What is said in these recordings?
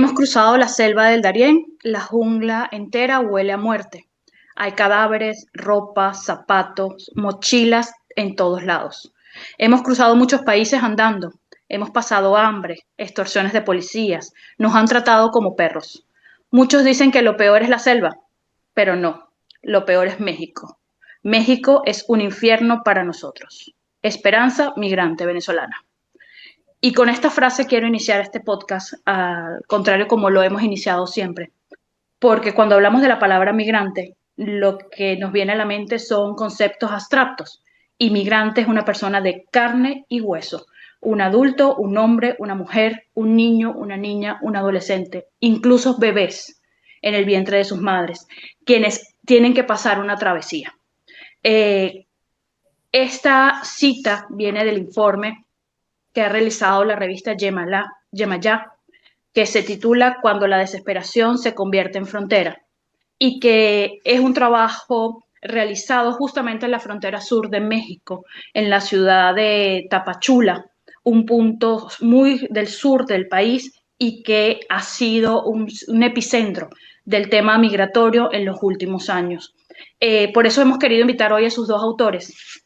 Hemos cruzado la selva del Darién, la jungla entera huele a muerte. Hay cadáveres, ropas, zapatos, mochilas en todos lados. Hemos cruzado muchos países andando. Hemos pasado hambre, extorsiones de policías. Nos han tratado como perros. Muchos dicen que lo peor es la selva, pero no, lo peor es México. México es un infierno para nosotros. Esperanza migrante venezolana. Y con esta frase quiero iniciar este podcast, al contrario como lo hemos iniciado siempre, porque cuando hablamos de la palabra migrante, lo que nos viene a la mente son conceptos abstractos. Y migrante es una persona de carne y hueso, un adulto, un hombre, una mujer, un niño, una niña, un adolescente, incluso bebés en el vientre de sus madres, quienes tienen que pasar una travesía. Eh, esta cita viene del informe que ha realizado la revista Yemayá, que se titula Cuando la desesperación se convierte en frontera, y que es un trabajo realizado justamente en la frontera sur de México, en la ciudad de Tapachula, un punto muy del sur del país y que ha sido un epicentro del tema migratorio en los últimos años. Por eso hemos querido invitar hoy a sus dos autores,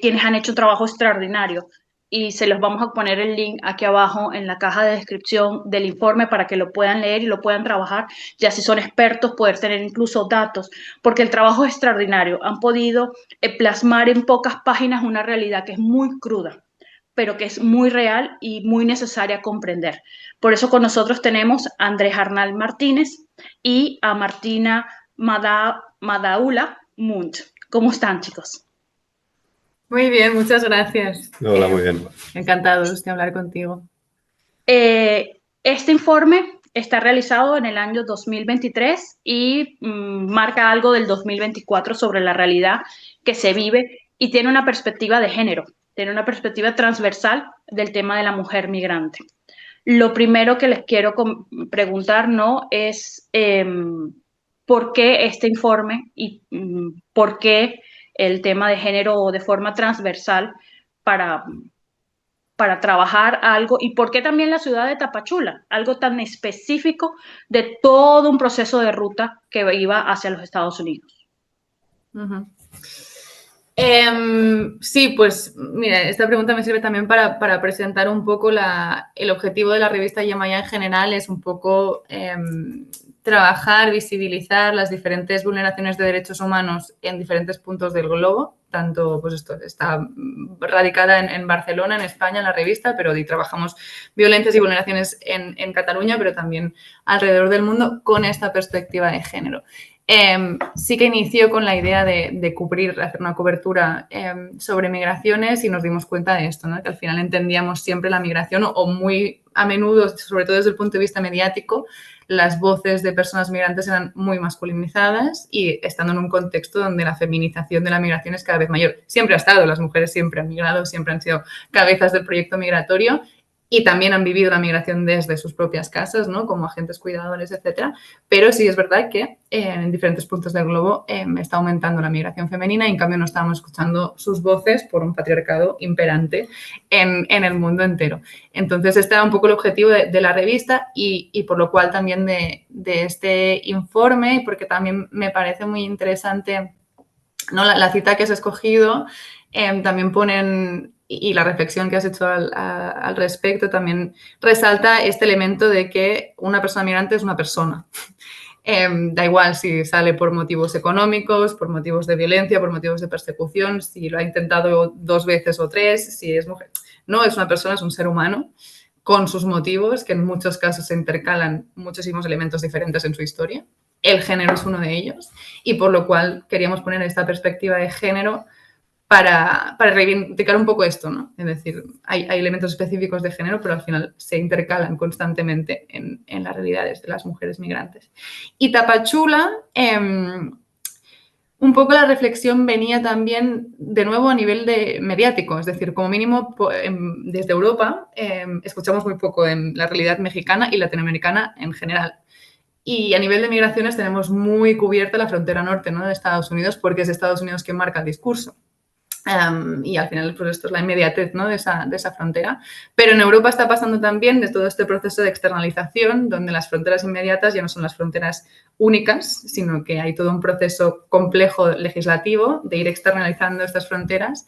quienes han hecho un trabajo extraordinario, y se los vamos a poner el link aquí abajo en la caja de descripción del informe para que lo puedan leer y lo puedan trabajar, ya si son expertos, poder tener incluso datos, porque el trabajo es extraordinario. Han podido plasmar en pocas páginas una realidad que es muy cruda, pero que es muy real y muy necesaria comprender. Por eso con nosotros tenemos a Andrés Arnal Martínez y a Martina Madaula Munch. ¿Cómo están, chicos? Muy bien, muchas gracias. Hola, muy bien. Encantados de hablar contigo. Este informe está realizado en el año 2023 y marca algo del 2024 sobre la realidad que se vive y tiene una perspectiva de género, tiene una perspectiva transversal del tema de la mujer migrante. Lo primero que les quiero preguntar, ¿no?, es por qué este informe y por qué el tema de género de forma transversal para, para trabajar algo, y por qué también la ciudad de Tapachula, algo tan específico de todo un proceso de ruta que iba hacia los Estados Unidos. Uh-huh. Sí, pues mira, esta pregunta me sirve también para presentar un poco el objetivo de la revista Yemayá en general, es un poco trabajar, visibilizar las diferentes vulneraciones de derechos humanos en diferentes puntos del globo, tanto, pues esto está radicada en Barcelona, en España, en la revista, pero trabajamos violencias y vulneraciones en Cataluña, pero también alrededor del mundo con esta perspectiva de género. Sí que inició con la idea de cubrir, hacer una cobertura sobre migraciones, y nos dimos cuenta de esto, ¿no?, que al final entendíamos siempre la migración o muy a menudo, sobre todo desde el punto de vista mediático, las voces de personas migrantes eran muy masculinizadas, y estando en un contexto donde la feminización de la migración es cada vez mayor. Siempre ha estado, las mujeres siempre han migrado, siempre han sido cabezas del proyecto migratorio y también han vivido la migración desde sus propias casas, ¿no?, como agentes cuidadores, etcétera. Pero sí es verdad que en diferentes puntos del globo está aumentando la migración femenina, y en cambio no estamos escuchando sus voces por un patriarcado imperante en el mundo entero. Entonces, este era un poco el objetivo de la revista y por lo cual también de este informe, porque también me parece muy interesante, ¿no?, la cita que has escogido. También ponen, y la reflexión que has hecho al respecto también resalta este elemento de que una persona migrante es una persona. Da igual si sale por motivos económicos, por motivos de violencia, por motivos de persecución, si lo ha intentado 2 veces o 3, si es mujer. No, es una persona, es un ser humano con sus motivos, que en muchos casos se intercalan muchísimos elementos diferentes en su historia. El género es uno de ellos, y por lo cual queríamos poner esta perspectiva de género para reivindicar un poco esto, ¿no? Es decir, hay elementos específicos de género, pero al final se intercalan constantemente en las realidades de las mujeres migrantes. Y Tapachula, un poco la reflexión venía también, de nuevo, a nivel mediático, es decir, como mínimo desde Europa escuchamos muy poco en la realidad mexicana y latinoamericana en general. Y a nivel de migraciones tenemos muy cubierta la frontera norte, ¿no?, de Estados Unidos, porque es Estados Unidos quien marca el discurso. Y al final, pues esto es la inmediatez, ¿no?, de esa frontera. Pero en Europa está pasando también de todo este proceso de externalización, donde las fronteras inmediatas ya no son las fronteras únicas, sino que hay todo un proceso complejo legislativo de ir externalizando estas fronteras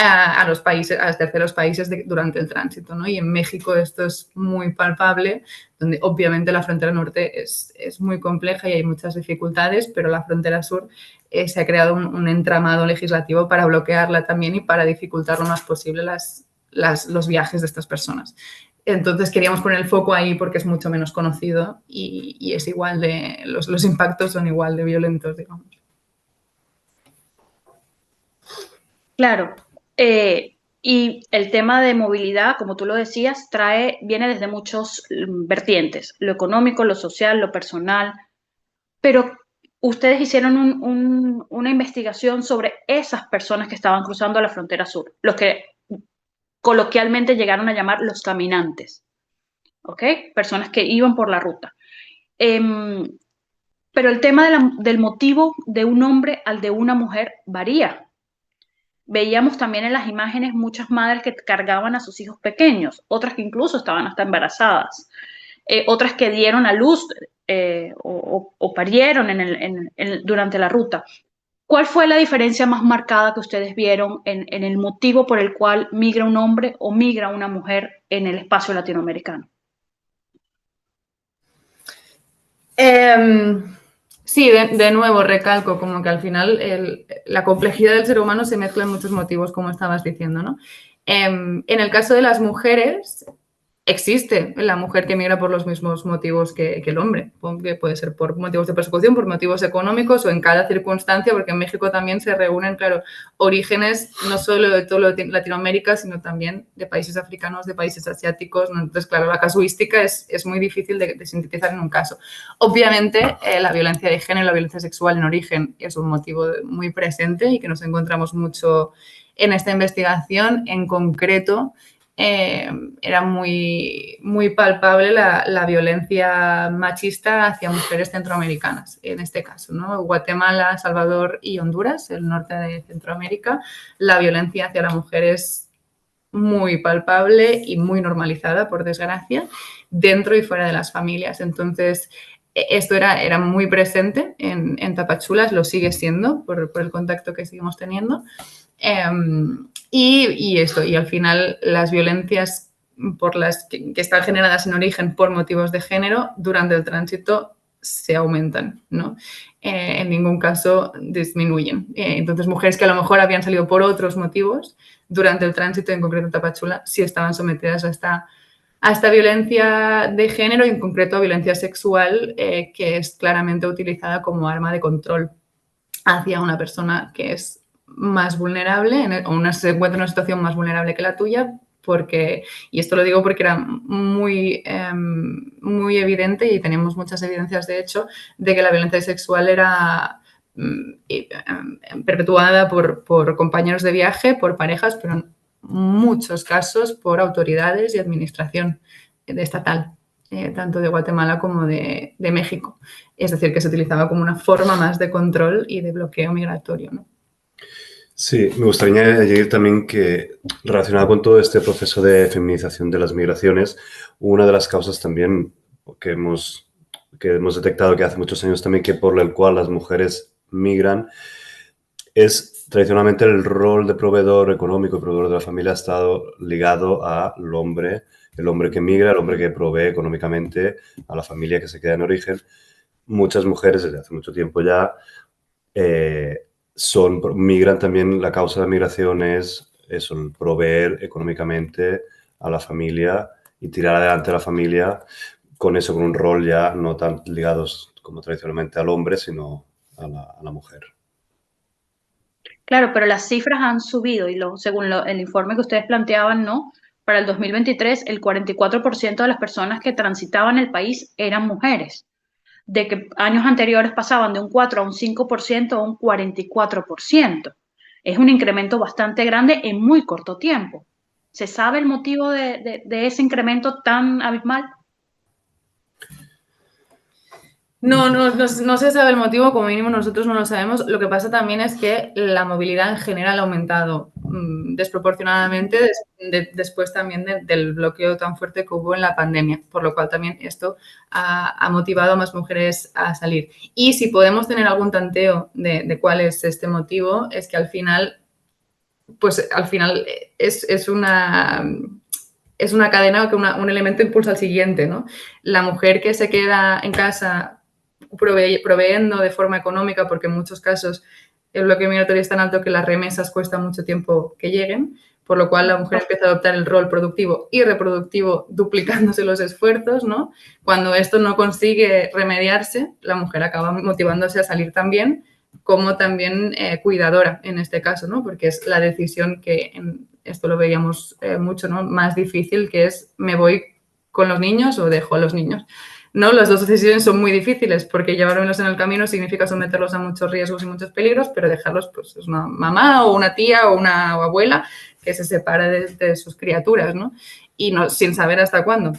a los países, a los terceros países durante el tránsito, ¿no? Y en México esto es muy palpable, donde obviamente la frontera norte es muy compleja y hay muchas dificultades, pero la frontera sur se ha creado un entramado legislativo para bloquearla también y para dificultar lo más posible los viajes de estas personas. Entonces queríamos poner el foco ahí porque es mucho menos conocido y es igual de, los impactos son igual de violentos, digamos. Claro. Y el tema de movilidad, como tú lo decías, viene desde muchos vertientes, lo económico, lo social, lo personal, pero ustedes hicieron una investigación sobre esas personas que estaban cruzando la frontera sur, los que coloquialmente llegaron a llamar los caminantes, ¿ok? Personas que iban por la ruta. Em, pero el tema del motivo de un hombre al de una mujer varía. Veíamos también en las imágenes muchas madres que cargaban a sus hijos pequeños, otras que incluso estaban hasta embarazadas, otras que dieron a luz o parieron durante la ruta. ¿Cuál fue la diferencia más marcada que ustedes vieron en el motivo por el cual migra un hombre o migra una mujer en el espacio latinoamericano? Sí, de nuevo recalco como que al final la complejidad del ser humano se mezcla en muchos motivos, como estabas diciendo, ¿no? En el caso de las mujeres, existe la mujer que migra por los mismos motivos que el hombre, que puede ser por motivos de persecución, por motivos económicos o en cada circunstancia, porque en México también se reúnen, claro, orígenes no solo de todo Latinoamérica, sino también de países africanos, de países asiáticos. Entonces, claro, la casuística es muy difícil de sintetizar en un caso. Obviamente, la violencia de género, la violencia sexual en origen es un motivo muy presente y que nos encontramos mucho en esta investigación. En concreto, era muy, muy palpable la violencia machista hacia mujeres centroamericanas, en este caso, ¿no? Guatemala, Salvador y Honduras, el norte de Centroamérica, la violencia hacia la mujer es muy palpable y muy normalizada, por desgracia, dentro y fuera de las familias. Entonces, esto era muy presente en Tapachulas, lo sigue siendo por el contacto que seguimos teniendo. Y al final las violencias que están generadas en origen por motivos de género durante el tránsito se aumentan, ¿no? En ningún caso disminuyen. Entonces, mujeres que a lo mejor habían salido por otros motivos durante el tránsito, en concreto en Tapachula, sí estaban sometidas a esta violencia de género y en concreto a violencia sexual, que es claramente utilizada como arma de control hacia una persona que es más vulnerable o se encuentra en una situación más vulnerable que la tuya, y esto lo digo porque era muy, muy evidente y tenemos muchas evidencias, de hecho, de que la violencia sexual era perpetuada por compañeros de viaje, por parejas, pero en muchos casos por autoridades y administración estatal, tanto de Guatemala como de México. Es decir, que se utilizaba como una forma más de control y de bloqueo migratorio, ¿no? Sí, me gustaría añadir también que, relacionado con todo este proceso de feminización de las migraciones, una de las causas también que hemos detectado que hace muchos años también, que por el cual las mujeres migran, es tradicionalmente el rol de proveedor económico y proveedor de la familia ha estado ligado al hombre, el hombre que migra, el hombre que provee económicamente a la familia que se queda en origen. Muchas mujeres desde hace mucho tiempo ya migran también. La causa de la migración es eso, el proveer económicamente a la familia y tirar adelante a la familia con eso, con un rol ya no tan ligados como tradicionalmente al hombre, sino a la mujer. Claro, pero las cifras han subido y según el informe que ustedes planteaban, ¿no? Para el 2023, el 44% de las personas que transitaban el país eran mujeres, de que años anteriores pasaban de un 4 a un 5% a un 44%. Es un incremento bastante grande en muy corto tiempo. ¿Se sabe el motivo de ese incremento tan abismal? No se sabe el motivo, como mínimo nosotros no lo sabemos. Lo que pasa también es que la movilidad en general ha aumentado desproporcionadamente después también del bloqueo tan fuerte que hubo en la pandemia, por lo cual también esto ha motivado a más mujeres a salir. Y si podemos tener algún tanteo de cuál es este motivo, es que al final es una cadena que un elemento impulsa al siguiente, ¿no? La mujer que se queda en casa proveyendo de forma económica, porque en muchos casos el bloqueo migratorio es tan alto que las remesas cuesta mucho tiempo que lleguen, por lo cual la mujer empieza a adoptar el rol productivo y reproductivo duplicándose los esfuerzos, ¿no? Cuando esto no consigue remediarse, la mujer acaba motivándose a salir también, como también cuidadora en este caso, ¿no? Porque es la decisión que, esto lo veíamos mucho, ¿no? Más difícil, que es, ¿me voy con los niños o dejo a los niños? ¿No? Las dos decisiones son muy difíciles porque llevarlos en el camino significa someterlos a muchos riesgos y muchos peligros, pero dejarlos, pues es una mamá o una tía o una abuela que se separa de sus criaturas, ¿no? Y no, sin saber hasta cuándo.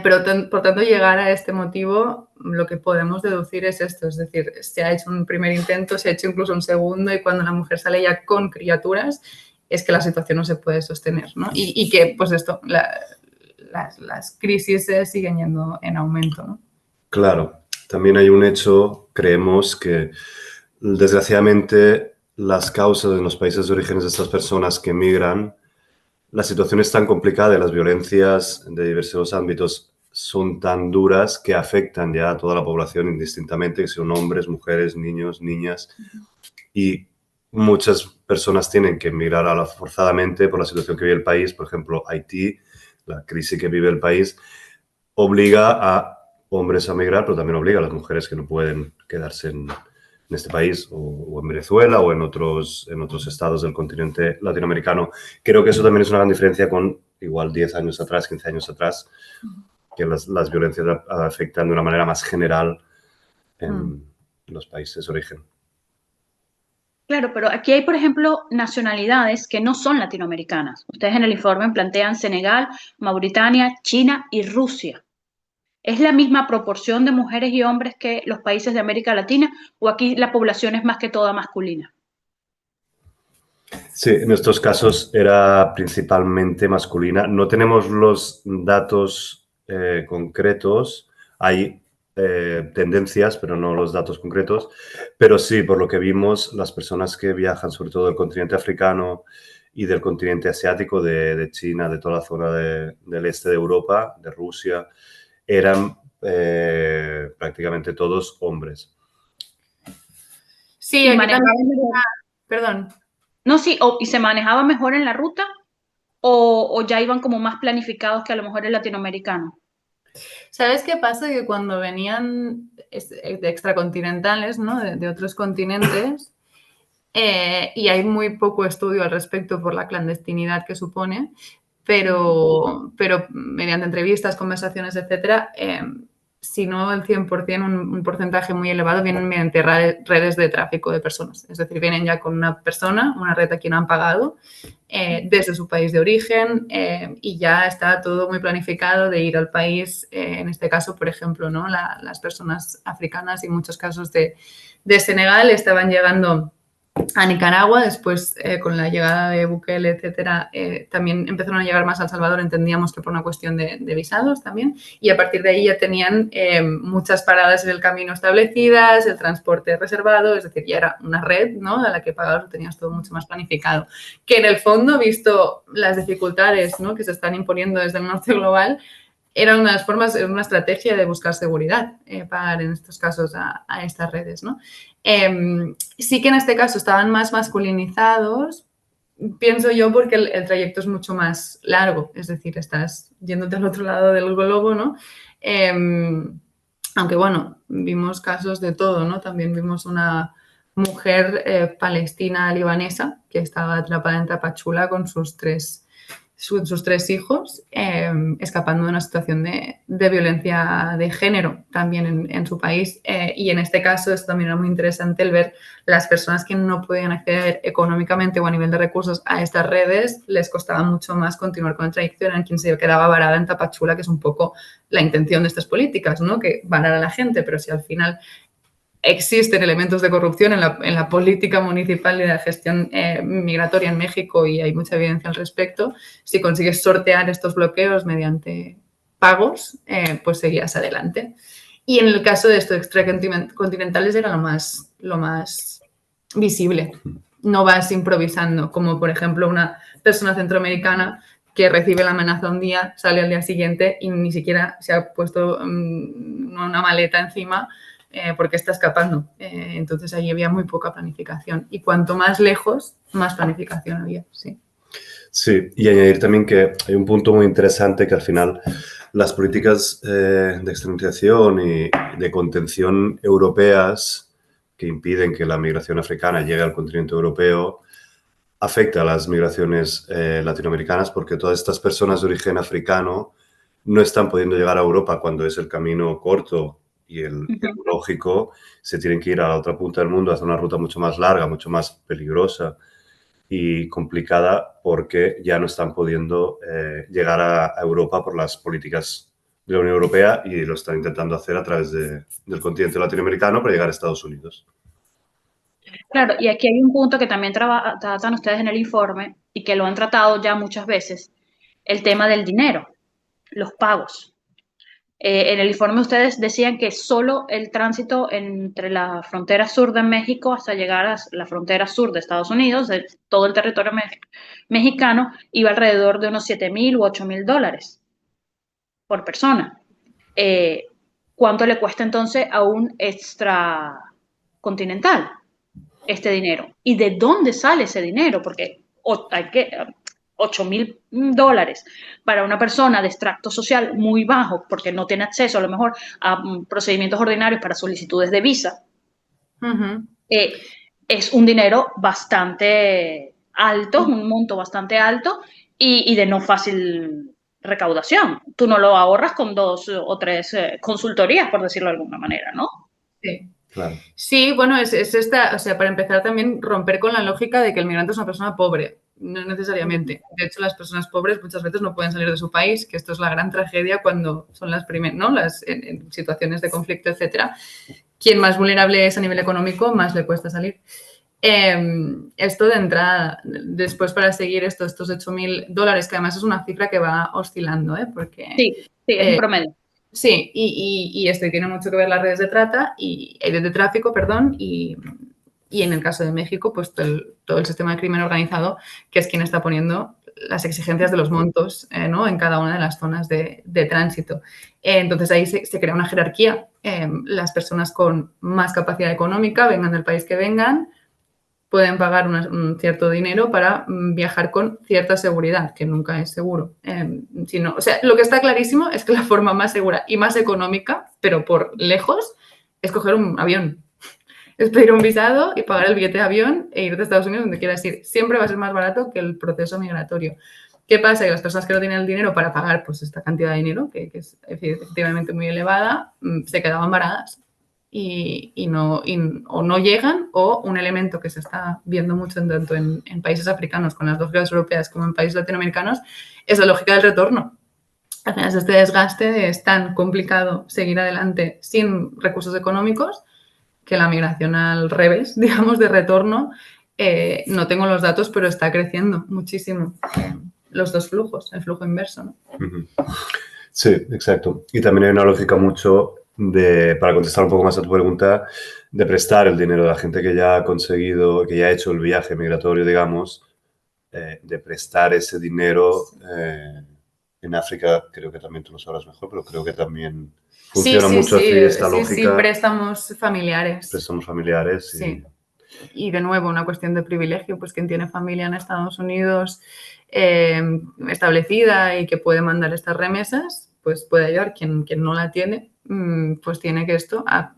Pero, por tanto, llegar a este motivo, lo que podemos deducir es esto, es decir, se ha hecho un primer intento, se ha hecho incluso un segundo, y cuando la mujer sale ya con criaturas, es que la situación no se puede sostener, ¿no? Y que, pues esto, las crisis siguen yendo en aumento, ¿no? Claro, también hay un hecho, creemos que desgraciadamente las causas en los países de origen de estas personas que emigran, la situación es tan complicada y las violencias de diversos ámbitos son tan duras que afectan ya a toda la población indistintamente, que son hombres, mujeres, niños, niñas, y muchas personas tienen que emigrar forzadamente por la situación que vive el país. Por ejemplo, Haití, la crisis que vive el país, obliga a hombres a migrar, pero también obliga a las mujeres que no pueden quedarse en este país o en Venezuela o en otros estados del continente latinoamericano. Creo que eso también es una gran diferencia con igual 10 años atrás, 15 años atrás, que las violencias afectan de una manera más general en los países de origen. Claro, pero aquí hay, por ejemplo, nacionalidades que no son latinoamericanas. Ustedes en el informe plantean Senegal, Mauritania, China y Rusia. ¿Es la misma proporción de mujeres y hombres que los países de América Latina o aquí la población es más que toda masculina? Sí, en estos casos era principalmente masculina. No tenemos los datos concretos. Hay tendencias, pero no los datos concretos. Pero sí, por lo que vimos, las personas que viajan, sobre todo del continente africano y del continente asiático, de China, de toda la zona del este de Europa, de Rusia, eran prácticamente todos hombres. Sí, aquí también. Perdón. No, sí, y se manejaba mejor en la ruta o ya iban como más planificados que a lo mejor el latinoamericano. ¿Sabes qué pasa? Que cuando venían de extracontinentales, ¿no? De otros continentes, y hay muy poco estudio al respecto por la clandestinidad que supone, pero mediante entrevistas, conversaciones, etcétera, si no el 100%, un porcentaje muy elevado vienen mediante redes de tráfico de personas. Es decir, vienen ya con una persona, una red a quien han pagado, desde su país de origen, y ya está todo muy planificado de ir al país, en este caso, por ejemplo, ¿no? Las personas africanas y en muchos casos de Senegal estaban llegando a Nicaragua, después con la llegada de Bukele, etcétera, también empezaron a llegar más a El Salvador, entendíamos que por una cuestión de visados también, y a partir de ahí ya tenían muchas paradas en el camino establecidas, el transporte reservado, es decir, ya era una red, ¿no? A la que pagabas, lo tenías todo mucho más planificado. Que en el fondo, visto las dificultades, ¿no? Que se están imponiendo desde el norte global, era una de las formas, una estrategia de buscar seguridad, pagar en estos casos a estas redes, ¿no? Sí que en este caso estaban más masculinizados, pienso yo, porque el trayecto es mucho más largo, es decir, estás yéndote al otro lado del globo, ¿no? Aunque bueno, vimos casos de todo, ¿no? También vimos una mujer palestina libanesa que estaba atrapada en Tapachula con sus tres sus 3 hijos, escapando de una situación de violencia de género también en su país. Y en este caso, esto también era muy interesante el ver las personas que no podían acceder económicamente o a nivel de recursos a estas redes, les costaba mucho más continuar con la trayectoria. Eran quien se quedaba varada en Tapachula, que es un poco la intención de estas políticas, ¿no? Que varar a la gente, pero si al final existen elementos de corrupción en la política municipal y de la gestión migratoria en México y hay mucha evidencia al respecto. Si consigues sortear estos bloqueos mediante pagos, pues seguías adelante. Y en el caso de estos extracontinentales era lo más visible. No vas improvisando, como por ejemplo una persona centroamericana que recibe la amenaza un día, sale al día siguiente y ni siquiera se ha puesto una maleta encima porque está escapando. Entonces, allí había muy poca planificación. Y cuanto más lejos, más planificación había, sí. Sí, y añadir también que hay un punto muy interesante que al final las políticas de extranjerización y de contención europeas que impiden que la migración africana llegue al continente europeo afecta a las migraciones latinoamericanas porque todas estas personas de origen africano no están pudiendo llegar a Europa cuando es el camino corto y el lógico, se tienen que ir a la otra punta del mundo, a hacer una ruta mucho más larga, mucho más peligrosa y complicada porque ya no están pudiendo llegar a Europa por las políticas de la Unión Europea y lo están intentando hacer a través del continente latinoamericano para llegar a Estados Unidos. Claro, y aquí hay un punto que también tratan ustedes en el informe y que lo han tratado ya muchas veces, el tema del dinero, los pagos. En el informe ustedes decían que solo el tránsito entre la frontera sur de México hasta llegar a la frontera sur de Estados Unidos, de todo el territorio mexicano, iba alrededor de unos $7,000 u $8,000 por persona. ¿Cuánto le cuesta entonces a un extracontinental este dinero? ¿Y de dónde sale ese dinero? Porque hay que $8,000 para una persona de extracto social muy bajo, porque no tiene acceso a lo mejor a procedimientos ordinarios para solicitudes de visa, es un dinero bastante alto, un monto bastante alto y de no fácil recaudación. Tú no lo ahorras con 2 o 3 consultorías, por decirlo de alguna manera, ¿no? Sí. Claro. Sí, bueno, es esta, o sea, para empezar también romper con la lógica de que el migrante es una persona pobre, no necesariamente. De hecho, las personas pobres muchas veces no pueden salir de su país, que esto es la gran tragedia cuando son las primeras, ¿no? En situaciones de conflicto, etcétera. Quien más vulnerable es a nivel económico, más le cuesta salir. Esto de entrada. Después, para seguir estos $8,000, que además es una cifra que va oscilando, porque... Sí, es un promedio. Sí, y esto tiene mucho que ver las redes de trata y de tráfico, perdón, y en el caso de México, pues todo el sistema de crimen organizado, que es quien está poniendo las exigencias de los montos, ¿no? En cada una de las zonas de tránsito. Entonces ahí se crea una jerarquía. Las personas con más capacidad económica, vengan del país que vengan, pueden pagar un cierto dinero para viajar con cierta seguridad, que nunca es seguro. O sea, lo que está clarísimo es que la forma más segura y más económica, pero por lejos, es coger un avión. Es pedir un visado y pagar el billete de avión e irte a Estados Unidos donde quieras ir. Siempre va a ser más barato que el proceso migratorio. ¿Qué pasa? Que las personas que no tienen el dinero para pagar pues, esta cantidad de dinero, que es efectivamente muy elevada, se quedaban varadas. O no llegan, o un elemento que se está viendo mucho tanto en países africanos con las lógicas europeas como en países latinoamericanos es la lógica del retorno. Al final, este desgaste es tan complicado seguir adelante sin recursos económicos que la migración al revés, digamos, de retorno, no tengo los datos, pero está creciendo muchísimo. Los dos flujos, el flujo inverso, ¿no? Sí, exacto. Y también hay una lógica mucho para contestar un poco más a tu pregunta, de prestar el dinero de la gente que ya ha conseguido, que ya ha hecho el viaje migratorio, digamos, de prestar ese dinero. En África creo que también tú lo sabrás mejor, pero creo que también funciona mucho así esta lógica. Sí, préstamos familiares. Préstamos familiares. Sí. Y de nuevo, una cuestión de privilegio, pues quien tiene familia en Estados Unidos establecida y que puede mandar estas remesas, pues puede ayudar. Quien no la tiene, pues tiene que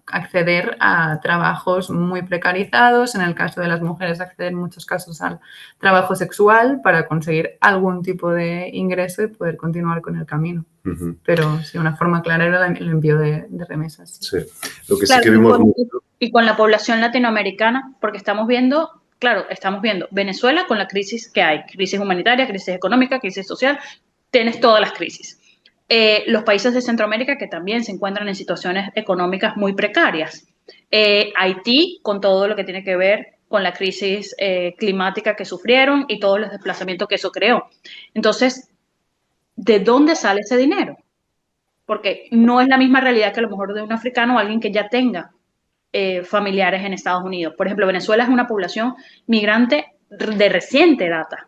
acceder a trabajos muy precarizados, en el caso de las mujeres acceder en muchos casos al trabajo sexual para conseguir algún tipo de ingreso y poder continuar con el camino. Pero sí, una forma clara era el envío de remesas. Sí, lo que sí que vimos y con la población latinoamericana, porque estamos viendo Venezuela con la crisis que hay, crisis humanitaria, crisis económica, crisis social, tienes todas las crisis. Los países de Centroamérica que también se encuentran en situaciones económicas muy precarias. Haití, con todo lo que tiene que ver con la crisis climática que sufrieron y todos los desplazamientos que eso creó. Entonces, ¿de dónde sale ese dinero? Porque no es la misma realidad que a lo mejor de un africano o alguien que ya tenga familiares en Estados Unidos. Por ejemplo, Venezuela es una población migrante de reciente data.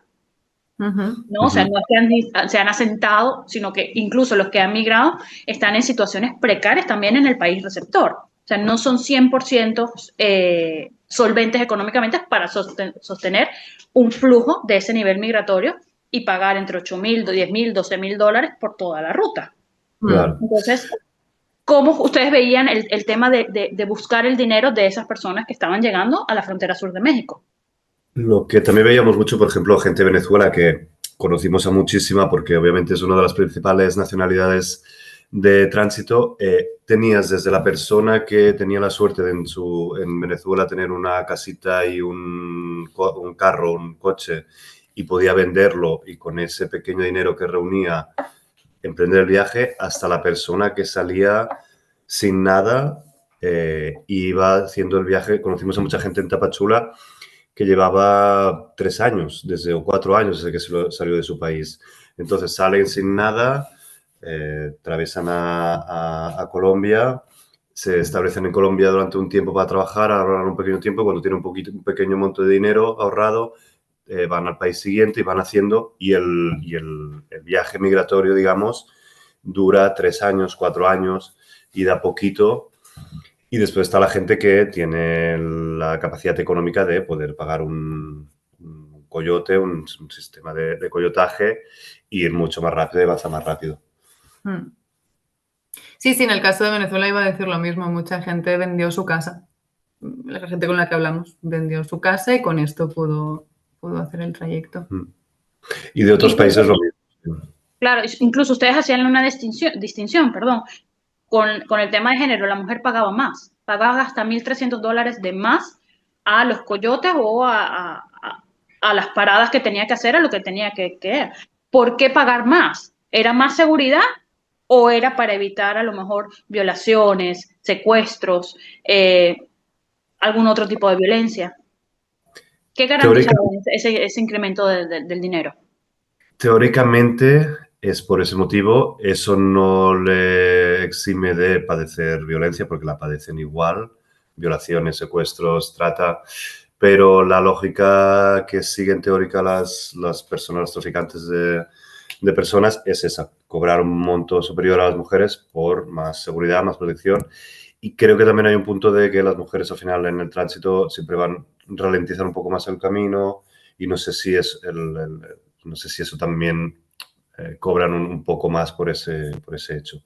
¿No? O sea, no es que se han asentado, sino que incluso los que han migrado están en situaciones precarias también en el país receptor. O sea, no son 100% solventes económicamente para sostener un flujo de ese nivel migratorio y pagar entre 8.000, 10.000, 12.000 dólares por toda la ruta. Claro. Entonces, ¿cómo ustedes veían el tema de buscar el dinero de esas personas que estaban llegando a la frontera sur de México? Lo que también veíamos mucho, por ejemplo, gente de Venezuela, que conocimos a muchísima porque obviamente es una de las principales nacionalidades de tránsito. Tenías desde la persona que tenía la suerte de en Venezuela tener una casita y un carro, un coche, y podía venderlo y con ese pequeño dinero que reunía emprender el viaje, hasta la persona que salía sin nada y iba haciendo el viaje. Conocimos a mucha gente en Tapachula que llevaba 3 años, o 4 años desde que salió de su país. Entonces salen sin nada, atravesan a Colombia, se establecen en Colombia durante un tiempo para trabajar, ahorrar un pequeño tiempo, cuando tienen un pequeño monto de dinero ahorrado, van al país siguiente y van haciendo, y el viaje migratorio, digamos, dura 3 años, 4 años, y da poquito. Y después está la gente que tiene la capacidad económica de poder pagar un coyote, un sistema de coyotaje, y ir mucho más rápido y avanzar más rápido. Sí, en el caso de Venezuela iba a decir lo mismo. Mucha gente vendió su casa. La gente con la que hablamos vendió su casa y con esto pudo hacer el trayecto. Y de otros países lo mismo. Claro, incluso ustedes hacían una distinción, perdón, con el tema de género. La mujer pagaba más, pagaba hasta $1.300 de más a los coyotes o a las paradas que tenía que hacer, a lo que tenía que. ¿Por qué pagar más? ¿Era más seguridad o era para evitar a lo mejor violaciones, secuestros, algún otro tipo de violencia? ¿Qué garantizaba ese incremento del dinero? Teóricamente es por ese motivo. Eso no le exime de padecer violencia, porque la padecen igual, violaciones, secuestros, trata, pero la lógica que siguen teórica las personas, los traficantes de personas, es esa: cobrar un monto superior a las mujeres por más seguridad, más protección. Y creo que también hay un punto de que las mujeres al final en el tránsito siempre ralentizar un poco más el camino, y no sé si es no sé si eso también cobran un poco más por ese hecho.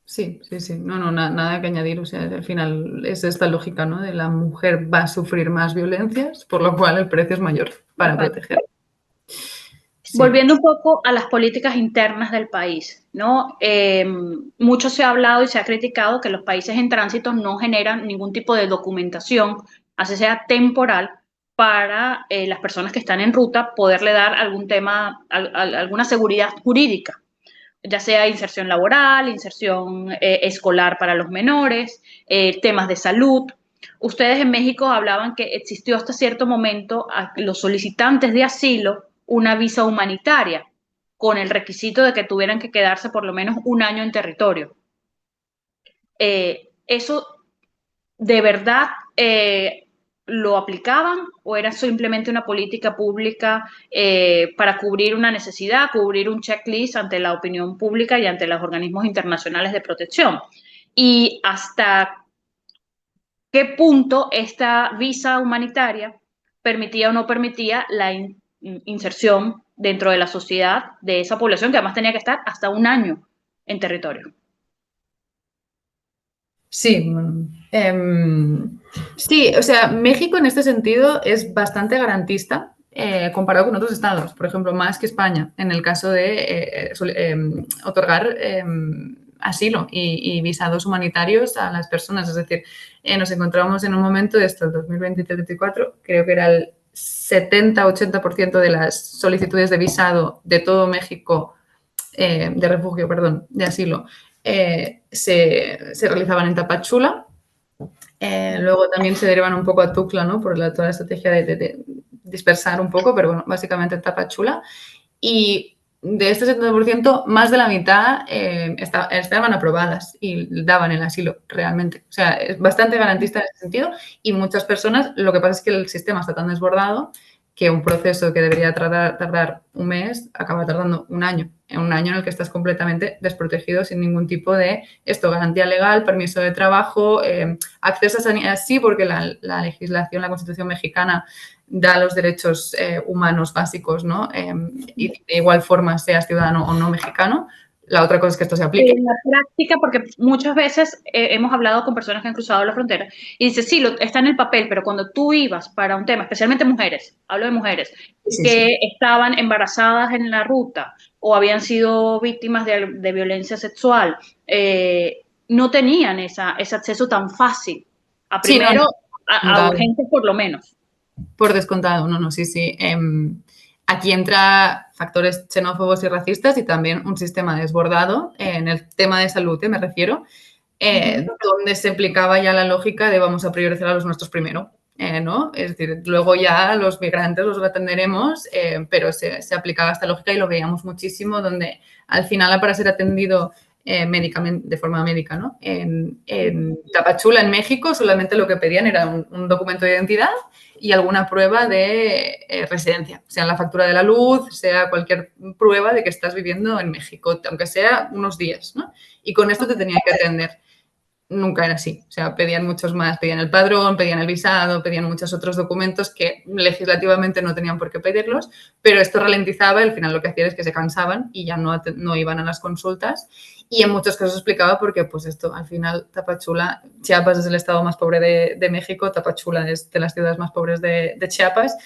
Sí. No, nada que añadir. O sea, al final es esta lógica, ¿no? De la mujer va a sufrir más violencias, por lo cual el precio es mayor para proteger. Sí. Volviendo un poco a las políticas internas del país, ¿no? Mucho se ha hablado y se ha criticado que los países en tránsito no generan ningún tipo de documentación, así sea temporal, para las personas que están en ruta poderle dar algún tema, alguna seguridad jurídica, ya sea inserción laboral, inserción escolar para los menores, temas de salud. Ustedes en México hablaban que existió hasta cierto momento a los solicitantes de asilo una visa humanitaria, con el requisito de que tuvieran que quedarse por lo menos un año en territorio. ¿Eso de verdad lo aplicaban o era simplemente una política pública para cubrir una necesidad, cubrir un checklist ante la opinión pública y ante los organismos internacionales de protección? Y hasta qué punto esta visa humanitaria permitía o no permitía inserción dentro de la sociedad de esa población que además tenía que estar hasta un año en territorio. Sí, sí, o sea, México en este sentido es bastante garantista comparado con otros estados, por ejemplo, más que España, en el caso de otorgar asilo y visados humanitarios a las personas. Es decir, nos encontramos en un momento de esto, el 2023-2024, creo que era el 70-80% de las solicitudes de visado de todo México, de refugio, perdón, de asilo, se realizaban en Tapachula. Luego también se derivan un poco a Tuxtla, ¿no? Por toda la estrategia de dispersar un poco, pero bueno, básicamente en Tapachula. Y de este 70%, más de la mitad estaban aprobadas y daban el asilo realmente. O sea, es bastante garantista en ese sentido y muchas personas, lo que pasa es que el sistema está tan desbordado que un proceso que debería tardar un mes acaba tardando un año. En un año en el que estás completamente desprotegido sin ningún tipo de garantía legal, permiso de trabajo, acceso a sanidad, sí, porque la legislación, la Constitución mexicana da los derechos humanos básicos, ¿no? Y de igual forma seas ciudadano o no mexicano. La otra cosa es que esto se aplique. En la práctica, porque muchas veces hemos hablado con personas que han cruzado la frontera y dice, sí, está en el papel, pero cuando tú ibas para un tema, especialmente mujeres, hablo de mujeres, que estaban embarazadas en la ruta o habían sido víctimas de violencia sexual, no tenían ese acceso tan fácil a primero, a urgencias por lo menos. Por descontado, sí. Aquí entra factores xenófobos y racistas y también un sistema desbordado en el tema de salud, me refiero, donde se aplicaba ya la lógica de vamos a priorizar a los nuestros primero, ¿no? Es decir, luego ya los migrantes los atenderemos, pero se aplicaba esta lógica y lo veíamos muchísimo, donde al final para ser atendido médicamente, de forma médica, ¿no? En Tapachula, en México, solamente lo que pedían era un documento de identidad y alguna prueba de residencia, sea la factura de la luz, sea cualquier prueba de que estás viviendo en México, aunque sea unos días, ¿no? Y con esto te tenía que atender. Nunca era así. O sea, pedían muchos más. Pedían el padrón, pedían el visado, pedían muchos otros documentos que legislativamente no tenían por qué pedirlos, pero esto ralentizaba. Al final lo que hacía es que se cansaban y ya no iban a las consultas. Y en muchos casos explicaba porque, pues esto, al final Tapachula, Chiapas es el estado más pobre de México, Tapachula es de las ciudades más pobres de Chiapas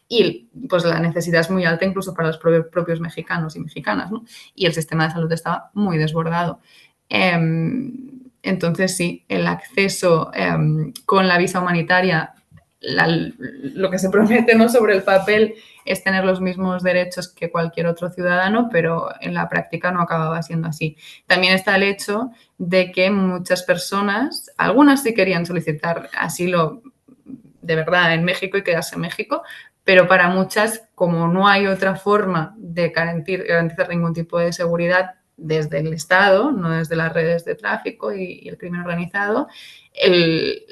y pues la necesidad es muy alta incluso para los propios mexicanos y mexicanas, ¿no? Y el sistema de salud estaba muy desbordado. Entonces, sí, el acceso con la visa humanitaria, lo que se promete, ¿no?, sobre el papel es tener los mismos derechos que cualquier otro ciudadano, pero en la práctica no acababa siendo así. También está el hecho de que muchas personas, algunas sí querían solicitar asilo de verdad en México y quedarse en México, pero para muchas, como no hay otra forma de garantizar ningún tipo de seguridad desde el Estado, no desde las redes de tráfico y el crimen organizado,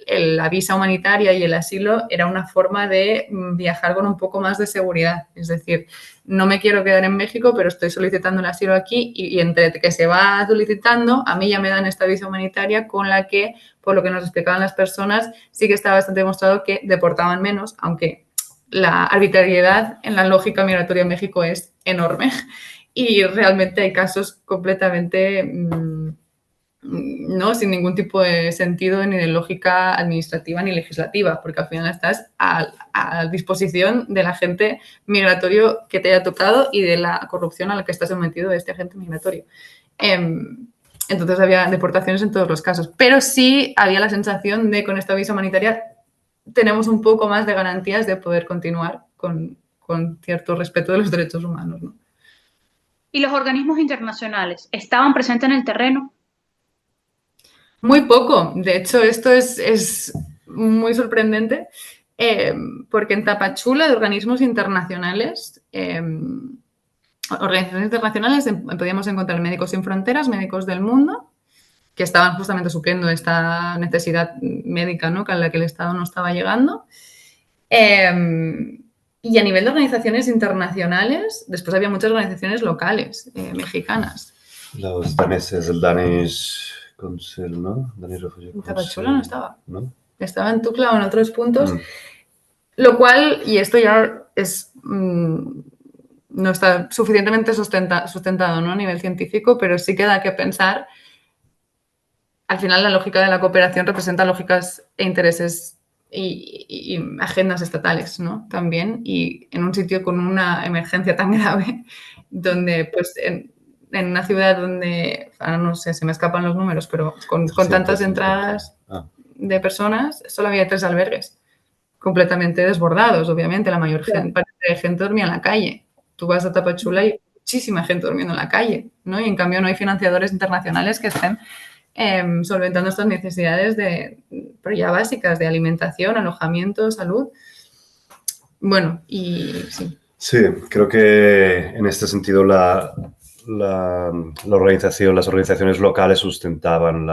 la visa humanitaria y el asilo era una forma de viajar con un poco más de seguridad. Es decir, no me quiero quedar en México, pero estoy solicitando el asilo aquí y entre que se va solicitando, a mí ya me dan esta visa humanitaria con la que, por lo que nos explicaban las personas, sí que está bastante demostrado que deportaban menos, aunque la arbitrariedad en la lógica migratoria en México es enorme. Y realmente hay casos completamente no sin ningún tipo de sentido ni de lógica administrativa ni legislativa, porque al final estás a disposición del agente migratorio que te haya tocado y de la corrupción a la que está sometido este agente migratorio. Entonces había deportaciones en todos los casos, pero sí había la sensación de con esta visa humanitaria tenemos un poco más de garantías de poder continuar con cierto respeto de los derechos humanos, ¿no? ¿Y los organismos internacionales estaban presentes en el terreno? Muy poco. De hecho, esto es muy sorprendente porque en Tapachula de organismos internacionales, podíamos encontrar Médicos Sin Fronteras, Médicos del Mundo, que estaban justamente supliendo esta necesidad médica, ¿no?, con la que el Estado no estaba llegando. Y a nivel de organizaciones internacionales, después había muchas organizaciones locales mexicanas. Los daneses, el Danish Council, ¿no? Danish Refugee Council. Tapachula no estaba. ¿No? Estaba en Tuxtla o en otros puntos. Lo cual, y esto ya no está suficientemente sustentado, ¿no? A nivel científico, pero sí que da que pensar. Al final, la lógica de la cooperación representa lógicas e intereses y agendas estatales, ¿no? También, y en un sitio con una emergencia tan grave, donde, pues, en una ciudad donde, ahora no sé, se me escapan los números, pero con tantas entradas de personas, solo había 3 albergues, completamente desbordados, obviamente. La mayor parte de gente dormía en la calle. Tú vas a Tapachula y hay muchísima gente durmiendo en la calle, ¿no? Y en cambio no hay financiadores internacionales que estén solventando estas necesidades pero ya básicas de alimentación, alojamiento, salud. Bueno, y sí. Sí, creo que en este sentido las organizaciones locales sustentaban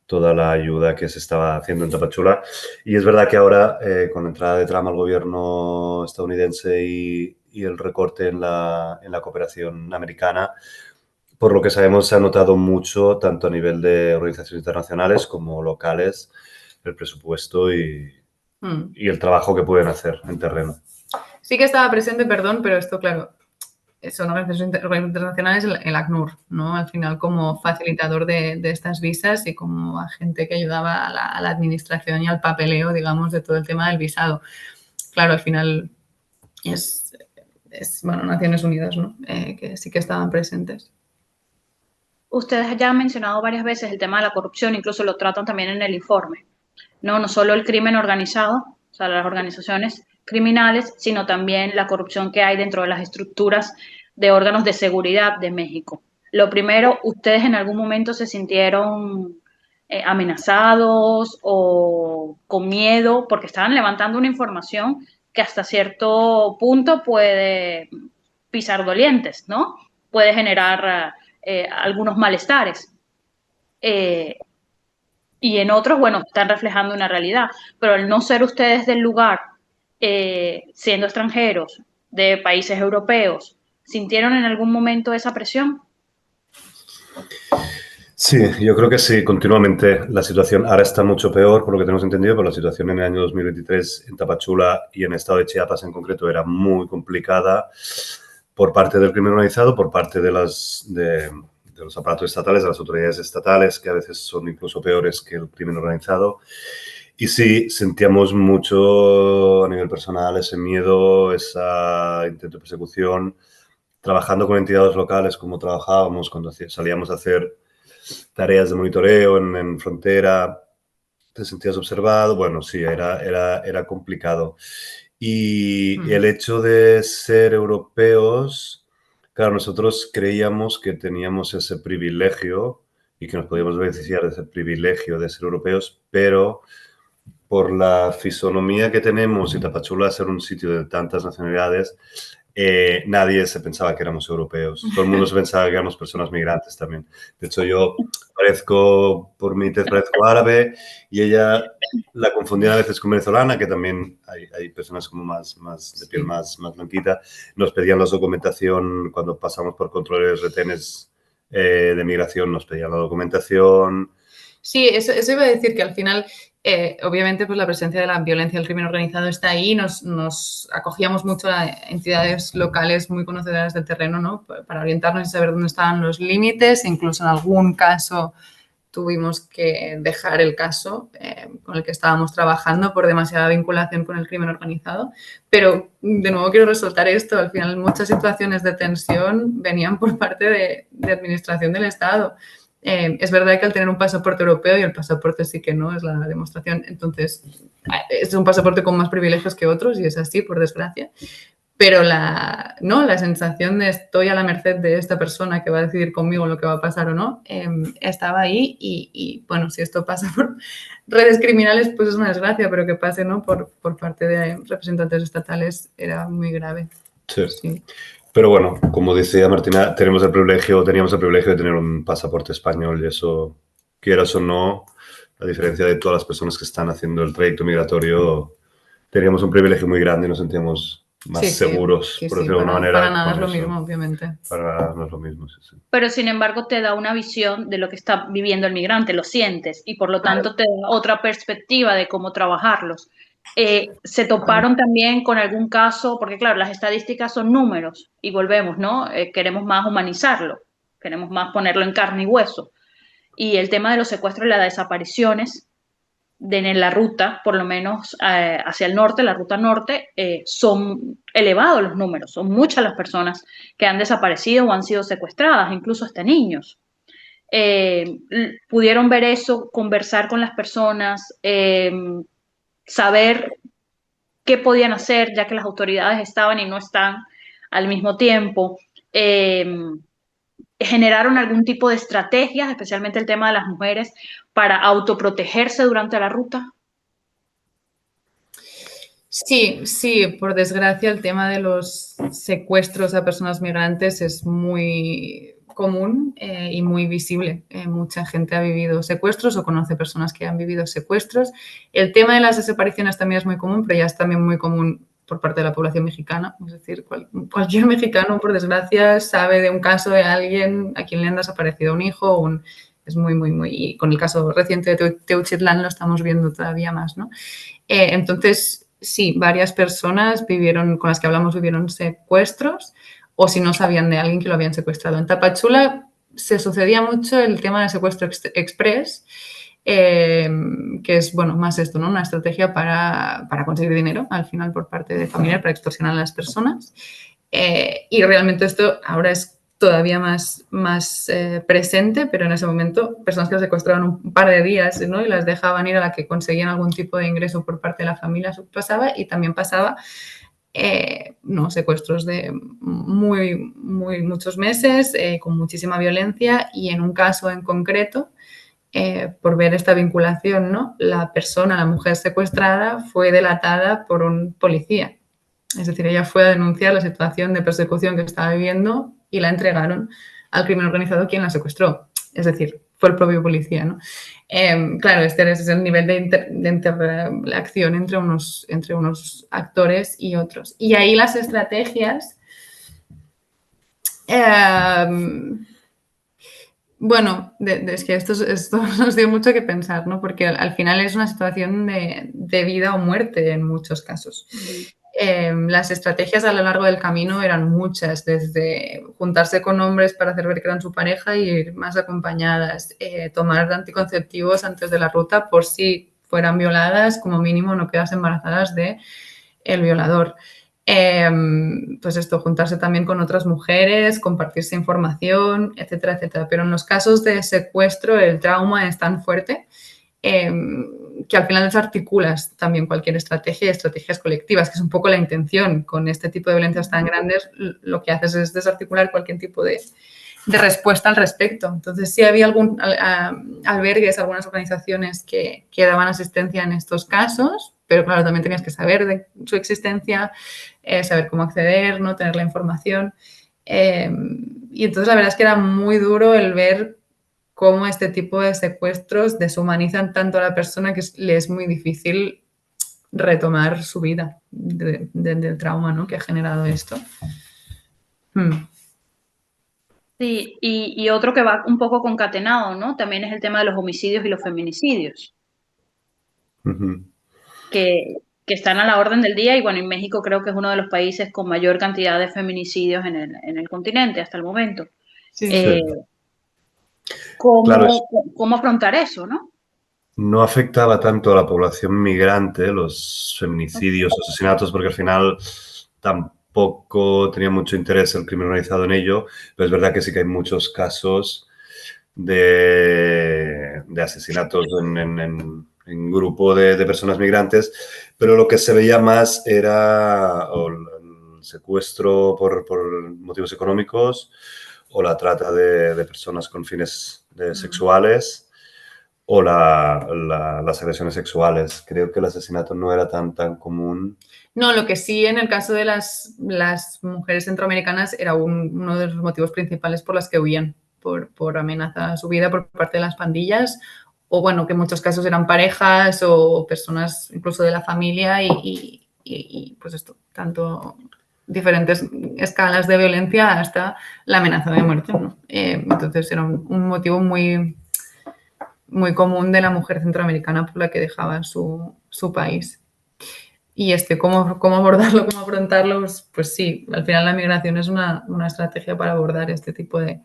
toda la ayuda que se estaba haciendo en Tapachula. Y es verdad que ahora, con la entrada de Trump al gobierno estadounidense y el recorte en la cooperación americana, por lo que sabemos, se ha notado mucho, tanto a nivel de organizaciones internacionales como locales, el presupuesto y el trabajo que pueden hacer en terreno. Sí que estaba presente, perdón, pero esto, claro, son organizaciones internacionales, el ACNUR, ¿no? Al final, como facilitador de estas visas y como agente que ayudaba a la administración y al papeleo, digamos, de todo el tema del visado. Claro, al final es bueno, Naciones Unidas, ¿no? Que sí que estaban presentes. Ustedes ya han mencionado varias veces el tema de la corrupción, incluso lo tratan también en el informe, ¿no? No solo el crimen organizado, o sea, las organizaciones criminales, sino también la corrupción que hay dentro de las estructuras de órganos de seguridad de México. Lo primero, ¿ustedes en algún momento se sintieron amenazados o con miedo porque estaban levantando una información que hasta cierto punto puede pisar dolientes, ¿no? Puede generar algunos malestares? Y en otros, bueno, están reflejando una realidad, pero al no ser ustedes del lugar, siendo extranjeros de países europeos, ¿sintieron en algún momento esa presión? Sí, yo creo que sí, continuamente. La situación ahora está mucho peor, por lo que tenemos entendido, pero la situación en el año 2023 en Tapachula y en el estado de Chiapas en concreto era muy complicada por parte del crimen organizado, por parte de los aparatos estatales, de las autoridades estatales, que a veces son incluso peores que el crimen organizado. Y sí, sentíamos mucho a nivel personal ese miedo, ese intento de persecución, trabajando con entidades locales como trabajábamos cuando salíamos a hacer tareas de monitoreo en frontera, te sentías observado. Bueno, sí, era complicado. Y el hecho de ser europeos, claro, nosotros creíamos que teníamos ese privilegio y que nos podíamos beneficiar de ese privilegio de ser europeos, pero por la fisonomía que tenemos y Tapachula ser un sitio de tantas nacionalidades, nadie se pensaba que éramos europeos. Todo el mundo se pensaba que éramos personas migrantes también. De hecho, yo por mi tez parezco árabe y ella la confundía a veces con venezolana, que también hay personas como más de piel más blanquita. Nos pedían la documentación cuando pasamos por controles retenes de migración, nos pedían la documentación. Sí, eso iba a decir que al final, obviamente, pues la presencia de la violencia del crimen organizado está ahí. Nos acogíamos mucho a entidades locales muy conocedoras del terreno, ¿no? Para orientarnos y saber dónde estaban los límites. Incluso en algún caso tuvimos que dejar el caso con el que estábamos trabajando por demasiada vinculación con el crimen organizado. Pero, de nuevo, quiero resaltar esto. Al final, muchas situaciones de tensión venían por parte de administración del Estado. Es verdad que al tener un pasaporte europeo, y el pasaporte sí que no es la demostración, entonces es un pasaporte con más privilegios que otros y es así, por desgracia, pero la sensación de estoy a la merced de esta persona que va a decidir conmigo lo que va a pasar o no, estaba ahí y bueno, si esto pasa por redes criminales, pues es una desgracia, pero que pase, ¿no? por parte de representantes estatales era muy grave. Sí. Pero bueno, como decía Martina, teníamos el privilegio de tener un pasaporte español y eso, quieras o no, a diferencia de todas las personas que están haciendo el trayecto migratorio, teníamos un privilegio muy grande y nos sentíamos más seguros, por decirlo de alguna manera. Para nada es lo mismo, obviamente. Para nada no es lo mismo, sí. Pero sin embargo te da una visión de lo que está viviendo el migrante, lo sientes, y por lo tanto te da otra perspectiva de cómo trabajarlos. Se toparon también con algún caso, porque claro, las estadísticas son números y volvemos, ¿no? Queremos más humanizarlo, queremos más ponerlo en carne y hueso. Y el tema de los secuestros y las desapariciones en la ruta, por lo menos hacia el norte, la ruta norte, son elevados los números, son muchas las personas que han desaparecido o han sido secuestradas, incluso hasta niños. Pudieron ver eso, conversar con las personas, saber qué podían hacer, ya que las autoridades estaban y no están al mismo tiempo. ¿Generaron algún tipo de estrategias, especialmente el tema de las mujeres, para autoprotegerse durante la ruta? Sí, sí, por desgracia el tema de los secuestros a personas migrantes es muy común y muy visible. Mucha gente ha vivido secuestros o conoce personas que han vivido secuestros. El tema de las desapariciones también es muy común, pero ya es también muy común por parte de la población mexicana. Es decir, cualquier mexicano, por desgracia, sabe de un caso de alguien a quien le han desaparecido un hijo. Es muy, muy, muy... Y con el caso reciente de Teuchitlán lo estamos viendo todavía más, ¿no? Entonces, sí, varias personas con las que hablamos vivieron secuestros o si no sabían de alguien que lo habían secuestrado. En Tapachula se sucedía mucho el tema del secuestro express, que es, bueno, más esto, ¿no? Una estrategia para conseguir dinero al final por parte de familia, para extorsionar a las personas. Y realmente esto ahora es todavía más presente, pero en ese momento personas que las secuestraban un par de días, ¿no? Y las dejaban ir a la que conseguían algún tipo de ingreso por parte de la familia, eso pasaba, y también pasaba secuestros de muchos meses, con muchísima violencia, y en un caso en concreto, por ver esta vinculación, ¿no? La mujer secuestrada, fue delatada por un policía. Es decir, ella fue a denunciar la situación de persecución que estaba viviendo y la entregaron al crimen organizado quien la secuestró. Es decir, fue el propio policía, ¿no? Claro, este es el nivel de interacción entre unos actores y otros. Y ahí las estrategias... bueno, es que esto nos dio mucho que pensar, ¿no? Porque al final es una situación de vida o muerte en muchos casos. Las estrategias a lo largo del camino eran muchas, desde juntarse con hombres para hacer ver que eran su pareja y ir más acompañadas, tomar anticonceptivos antes de la ruta por si fueran violadas, como mínimo no quedarse embarazadas de el violador. Pues esto, juntarse también con otras mujeres, compartirse información, etcétera, etcétera. Pero en los casos de secuestro el trauma es tan fuerte que al final desarticulas también cualquier estrategia y estrategias colectivas, que es un poco la intención. Con este tipo de violencias tan grandes, lo que haces es desarticular cualquier tipo de respuesta al respecto. Entonces, sí había albergues, algunas organizaciones que daban asistencia en estos casos, pero claro, también tenías que saber de su existencia, saber cómo acceder, ¿no? Tener la información. Y entonces la verdad es que era muy duro el ver cómo este tipo de secuestros deshumanizan tanto a la persona que le es muy difícil retomar su vida del trauma, ¿no? Que ha generado esto. Sí, y otro que va un poco concatenado, ¿no? También es el tema de los homicidios y los feminicidios, que, que están a la orden del día y bueno, en México creo que es uno de los países con mayor cantidad de feminicidios en el continente hasta el momento. Sí. Eh, Claro, ¿Cómo afrontar eso, no? no afectaba tanto a la población migrante, los feminicidios, asesinatos, porque al final tampoco tenía mucho interés el crimen organizado en ello, pero es verdad que sí que hay muchos casos de asesinatos en grupo de personas migrantes, pero lo que se veía más era el secuestro por motivos económicos o la trata de personas con fines sexuales o las agresiones sexuales. Creo que el asesinato no era tan común. No, lo que sí en el caso de las mujeres centroamericanas era uno de los motivos principales por los que huían, por amenaza a su vida por parte de las pandillas, o bueno, que en muchos casos eran parejas o personas incluso de la familia y pues esto, tanto diferentes escalas de violencia hasta la amenaza de muerte, ¿no? Entonces era un motivo muy común de la mujer centroamericana por la que dejaba su país. Y cómo abordarlo, cómo afrontarlo, pues sí, al final la migración es una estrategia para abordar este tipo de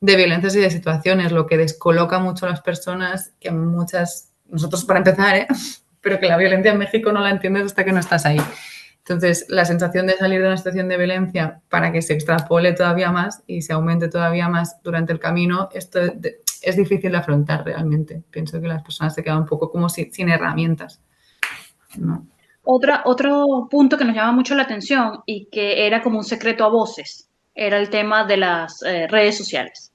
violencias y de situaciones, lo que descoloca mucho a las personas, que muchas, nosotros para empezar, pero que la violencia en México no la entiendes hasta que no estás ahí. Entonces, la sensación de salir de una situación de violencia para que se extrapole todavía más y se aumente todavía más durante el camino, esto es difícil de afrontar realmente. Pienso que las personas se quedan un poco como sin herramientas, ¿no? Otro punto que nos llama mucho la atención y que era como un secreto a voces era el tema de las redes sociales.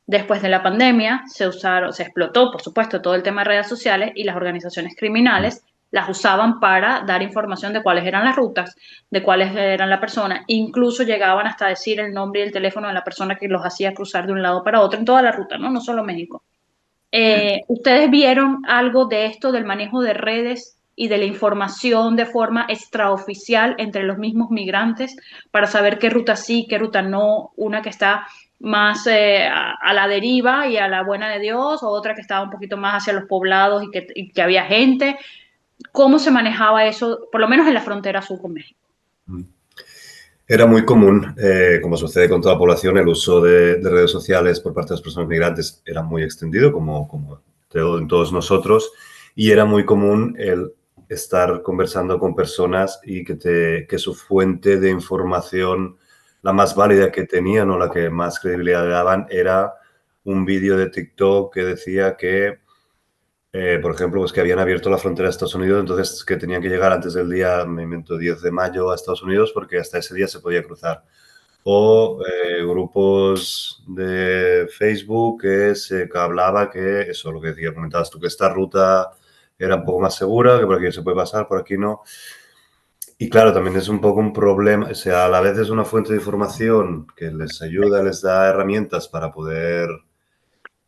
Después de la pandemia se explotó, por supuesto, todo el tema de redes sociales y las organizaciones criminales las usaban para dar información de cuáles eran las rutas, de cuáles eran la persona, incluso llegaban hasta decir el nombre y el teléfono de la persona que los hacía cruzar de un lado para otro en toda la ruta, ¿no? No solo México. ¿Ustedes vieron algo de esto, del manejo de redes y de la información de forma extraoficial entre los mismos migrantes para saber qué ruta sí, qué ruta no, una que está más a la deriva y a la buena de Dios, o otra que estaba un poquito más hacia los poblados y que había gente? ¿Cómo se manejaba eso, por lo menos en la frontera sur con México? Era muy común, como sucede con toda la población, el uso de redes sociales por parte de las personas migrantes era muy extendido, como en todos nosotros, y era muy común el estar conversando con personas y que su fuente de información, la más válida que tenían o la que más credibilidad le daban, era un vídeo de TikTok que decía que por ejemplo, pues que habían abierto la frontera de Estados Unidos, entonces que tenían que llegar antes del día, me invento, 10 de mayo a Estados Unidos porque hasta ese día se podía cruzar. O grupos de Facebook que hablaba que, eso, lo que decía, comentabas tú, que esta ruta era un poco más segura, que por aquí se puede pasar, por aquí no. Y claro, también es un poco un problema, o sea, a la vez es una fuente de información que les ayuda, les da herramientas para poder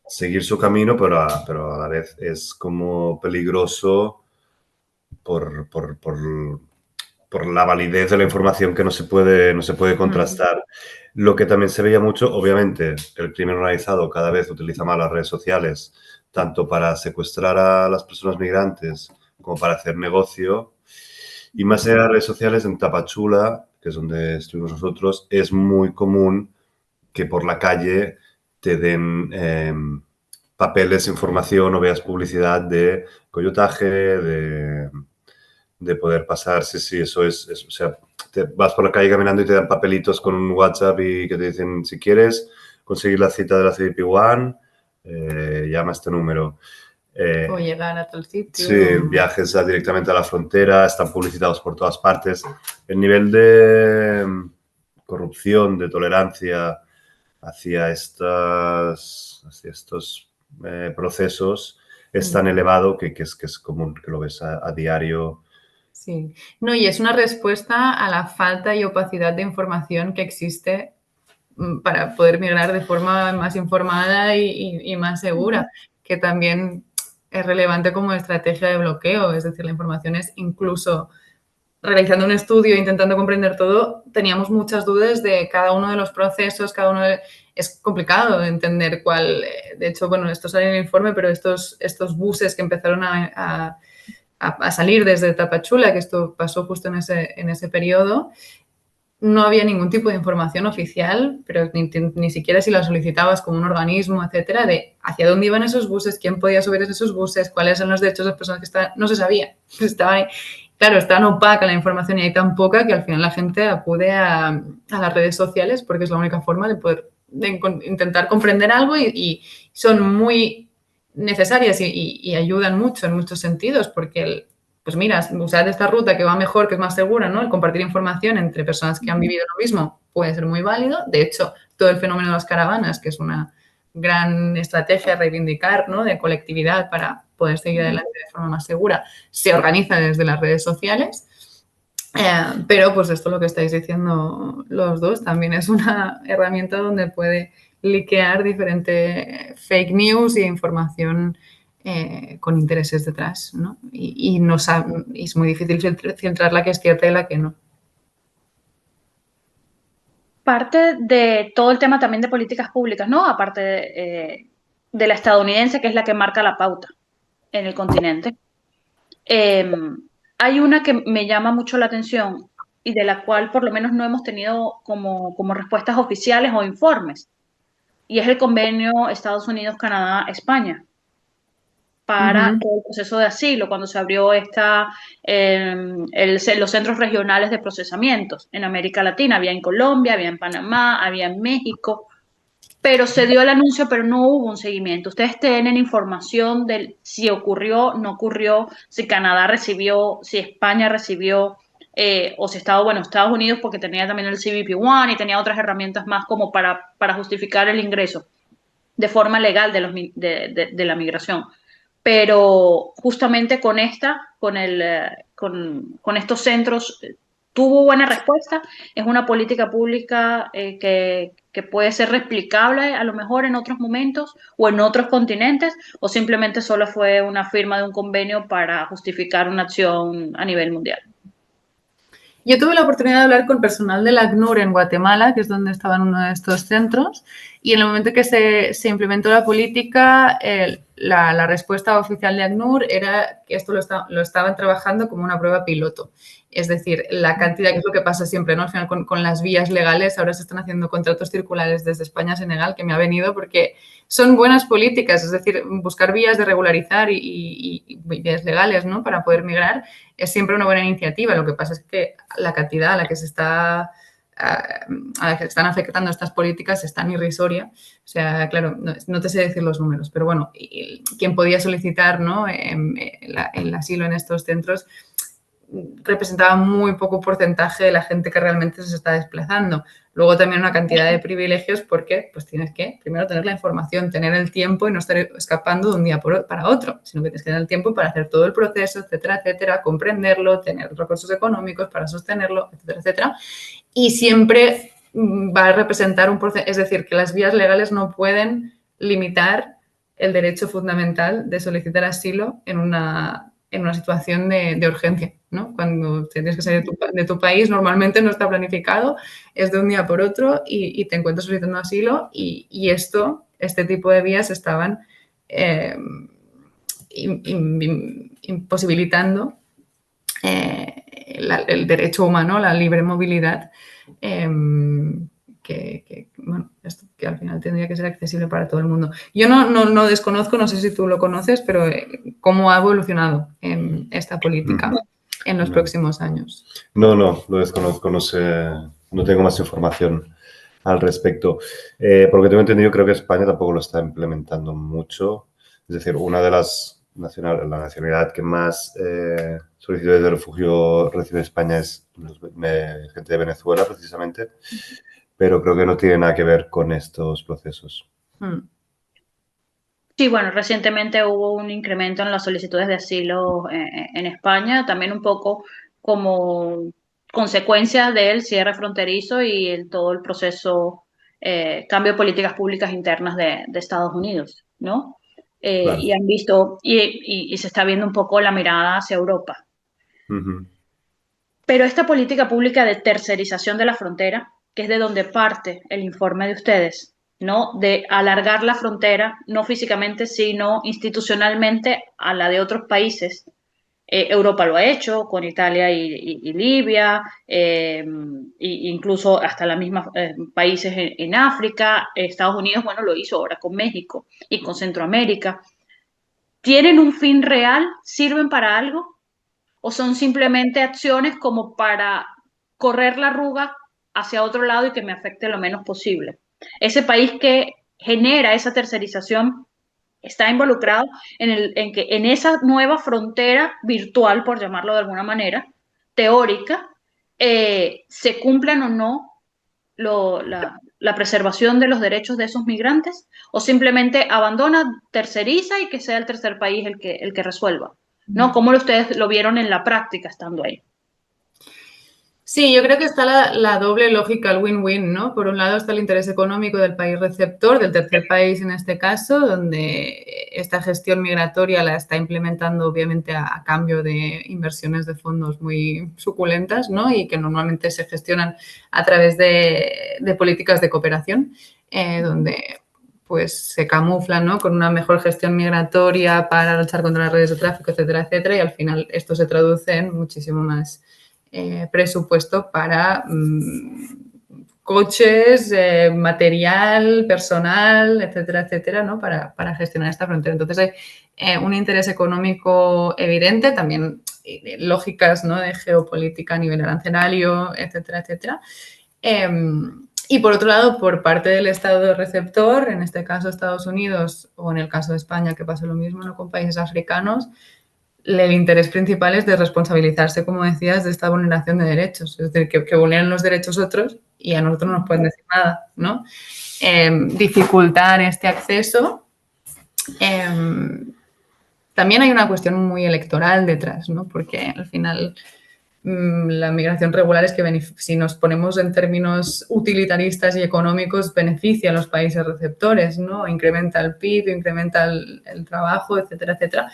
seguir su camino, pero a la vez es como peligroso por, por, por, por la validez de la información que no se puede contrastar. Lo que también se veía mucho, obviamente, el crimen organizado cada vez utiliza más las redes sociales, tanto para secuestrar a las personas migrantes como para hacer negocio. Y más allá de las redes sociales, en Tapachula, que es donde estuvimos nosotros, es muy común que por la calle te den papeles, información o veas publicidad de coyotaje, de poder pasar. Sí, sí, eso es, o sea, te vas por la calle caminando y te dan papelitos con un WhatsApp y que te dicen, si quieres conseguir la cita de la CBP One, llama a este número. O llegar a tal sitio. Sí, viajes directamente a la frontera, están publicitados por todas partes. El nivel de corrupción, de tolerancia hacia estos procesos es tan elevado que es común que lo ves a diario. Sí. No, y es una respuesta a la falta y opacidad de información que existe para poder migrar de forma más informada y más segura, que también es relevante como estrategia de bloqueo. Es decir, la información es incluso realizando un estudio, intentando comprender todo, teníamos muchas dudas de cada uno de los procesos, es complicado entender cuál. De hecho, bueno, esto sale en el informe, pero estos buses que empezaron a salir desde Tapachula, que esto pasó justo en ese periodo, no había ningún tipo de información oficial, pero ni siquiera si la solicitabas como un organismo, etcétera, de hacia dónde iban esos buses, quién podía subir esos buses, cuáles son los derechos de las personas que estaban. No se sabía. Estaba ahí. Claro, es tan opaca la información y hay tan poca que al final la gente acude a las redes sociales porque es la única forma de poder intentar comprender algo y son muy necesarias y ayudan mucho en muchos sentidos porque pues mira, usar esta ruta que va mejor, que es más segura, ¿no? El compartir información entre personas que han vivido lo mismo puede ser muy válido. De hecho, todo el fenómeno de las caravanas, que es una gran estrategia a reivindicar, ¿no? De colectividad para poder seguir adelante de forma más segura, se organiza desde las redes sociales. Pero pues esto lo que estáis diciendo los dos también es una herramienta donde puede liquear diferente fake news y información con intereses detrás, ¿no? Y es muy difícil filtrar la que es cierta y la que no. Parte de todo el tema también de políticas públicas, ¿no? Aparte de la estadounidense, que es la que marca la pauta en el continente. Hay una que me llama mucho la atención y de la cual por lo menos no hemos tenido como respuestas oficiales o informes, y es el convenio Estados Unidos-Canadá-España para Ujú. todo el proceso de asilo, cuando se abrió los centros regionales de procesamientos en América Latina. Había en Colombia, había en Panamá, había en México, pero se dio el anuncio, pero no hubo un seguimiento. Ustedes tienen información de si ocurrió, no ocurrió, si Canadá recibió, si España recibió, o si Estados Unidos, porque tenía también el CBP-1 y tenía otras herramientas más como para justificar el ingreso de forma legal de la migración. Pero justamente con estos centros, tuvo buena respuesta. Es una política pública que puede ser replicable a lo mejor en otros momentos o en otros continentes, o simplemente solo fue una firma de un convenio para justificar una acción a nivel mundial. Yo tuve la oportunidad de hablar con personal del ACNUR en Guatemala, que es donde estaba en uno de estos centros, y en el momento que se implementó la política, la respuesta oficial de ACNUR era que esto lo estaban trabajando como una prueba piloto. Es decir, la cantidad, que es lo que pasa siempre, ¿no? Al final con las vías legales, ahora se están haciendo contratos circulares desde España a Senegal, que me ha venido porque son buenas políticas, es decir, buscar vías de regularizar y vías legales, ¿no? Para poder migrar es siempre una buena iniciativa. Lo que pasa es que la cantidad a la que a la que están afectando estas políticas es tan irrisoria. O sea, claro, no te sé decir los números, pero bueno, quien podía solicitar, ¿no? el asilo en estos centros representaba muy poco porcentaje de la gente que realmente se está desplazando. Luego también una cantidad de privilegios porque pues tienes que primero tener la información, tener el tiempo y no estar escapando de un día para otro, sino que tienes que tener el tiempo para hacer todo el proceso, etcétera, etcétera, comprenderlo, tener recursos económicos para sostenerlo, etcétera, etcétera. Y siempre va a representar un proceso, es decir, que las vías legales no pueden limitar el derecho fundamental de solicitar asilo en una situación de urgencia, ¿no? Cuando tienes que salir de tu país, normalmente no está planificado, es de un día por otro y te encuentras solicitando asilo y este tipo de vías estaban imposibilitando el derecho humano, la libre movilidad, bueno, esto que al final tendría que ser accesible para todo el mundo. Yo no desconozco, no sé si tú lo conoces, pero cómo ha evolucionado esta política en los próximos años. No, lo desconozco, no sé, no tengo más información al respecto. Porque tengo entendido, creo que España tampoco lo está implementando mucho. Es decir, una de la nacionalidad que más solicitudes de refugio recibe España es gente de Venezuela, precisamente, pero creo que no tiene nada que ver con estos procesos. Sí, bueno, recientemente hubo un incremento en las solicitudes de asilo en España, también un poco como consecuencia del cierre fronterizo y todo el proceso, cambio de políticas públicas internas de Estados Unidos, ¿no? Claro. Y han visto, y se está viendo un poco la mirada hacia Europa. Uh-huh. Pero esta política pública de tercerización de la frontera, que es de donde parte el informe de ustedes, ¿no? De alargar la frontera, no físicamente, sino institucionalmente a la de otros países. Europa lo ha hecho con Italia y Libia, incluso hasta los mismos países en África. Estados Unidos, bueno, lo hizo ahora con México y con Centroamérica. ¿Tienen un fin real? ¿Sirven para algo? ¿O son simplemente acciones como para correr la arruga hacia otro lado y que me afecte lo menos posible? Ese país que genera esa tercerización está involucrado en que en esa nueva frontera virtual, por llamarlo de alguna manera, teórica, se cumplan o no la preservación de los derechos de esos migrantes, o simplemente abandona, terceriza y que sea el tercer país el que resuelva. ¿No? ¿Cómo ustedes lo vieron en la práctica estando ahí? Sí, yo creo que está la doble lógica, el win-win, ¿no? Por un lado está el interés económico del país receptor, del tercer país en este caso, donde esta gestión migratoria la está implementando obviamente a cambio de inversiones de fondos muy suculentas, ¿no? Y que normalmente se gestionan a través de políticas de cooperación, donde pues se camuflan, ¿no?, con una mejor gestión migratoria para luchar contra las redes de tráfico, etcétera, etcétera, y al final esto se traduce en muchísimo más presupuesto para coches, material, personal, etcétera, etcétera, ¿no?, para gestionar esta frontera. Entonces hay un interés económico evidente, también lógicas, ¿no?, de geopolítica a nivel arancelario, etcétera, etcétera. Y por otro lado, por parte del Estado receptor, en este caso Estados Unidos o en el caso de España, que pasa lo mismo, ¿no?, con países africanos, el interés principal es de responsabilizarse, como decías, de esta vulneración de derechos. Es decir, que vulneren los derechos otros y a nosotros no nos pueden decir nada, ¿no? Dificultar este acceso. También hay una cuestión muy electoral detrás, ¿no? Porque al final la migración regular es que si nos ponemos en términos utilitaristas y económicos, beneficia a los países receptores, ¿no? Incrementa el PIB, incrementa el trabajo, etcétera, etcétera.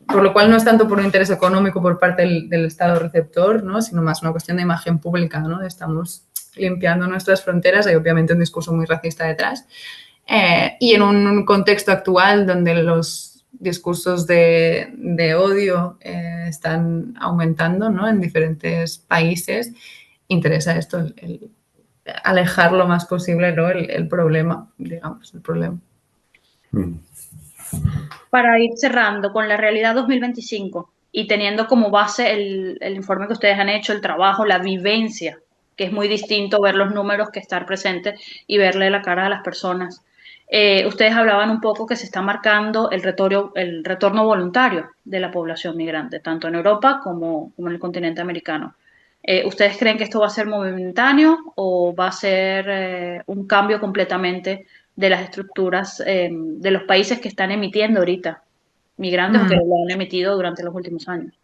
Por lo cual no es tanto por un interés económico por parte del Estado receptor, ¿no?, sino más una cuestión de imagen pública, ¿no? Estamos limpiando nuestras fronteras, hay obviamente un discurso muy racista detrás. Y en un contexto actual donde los discursos de odio están aumentando, ¿no?, en diferentes países, interesa esto, el alejar lo más posible, ¿no?, el problema, digamos, el problema. Para ir cerrando con la realidad 2025 y teniendo como base el informe que ustedes han hecho, el trabajo, la vivencia, que es muy distinto ver los números que estar presente y verle la cara a las personas. Ustedes hablaban un poco que se está marcando el retorno voluntario de la población migrante, tanto en Europa como en el continente americano. ¿Ustedes creen que esto va a ser momentáneo o va a ser un cambio completamente de las estructuras de los países que están emitiendo ahorita migrantes o que lo han emitido durante los últimos años?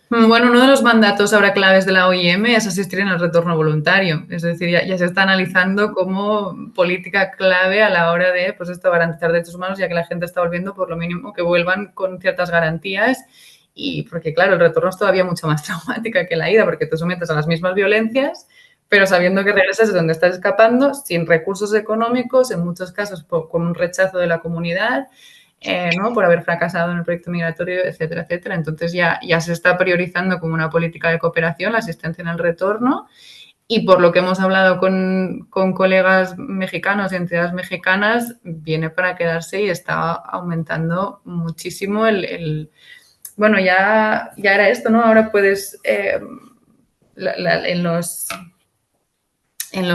Bueno, uno de los mandatos ahora claves de la OIM es asistir en el retorno voluntario. Es decir, ya se está analizando como política clave a la hora de, pues, esto, garantizar derechos humanos, ya que la gente está volviendo, por lo mínimo que vuelvan con ciertas garantías. Y porque, claro, el retorno es todavía mucho más traumática que la ida, porque te sometes a las mismas violencias, pero sabiendo que regresas de donde estás escapando, sin recursos económicos, en muchos casos con un rechazo de la comunidad, ¿no?, por haber fracasado en el proyecto migratorio, etcétera, etcétera. Entonces ya se está priorizando como una política de cooperación la asistencia en el retorno, y por lo que hemos hablado con colegas mexicanos y entidades mexicanas, viene para quedarse y está aumentando muchísimo bueno, ya era esto, ¿no? Ahora puedes, en los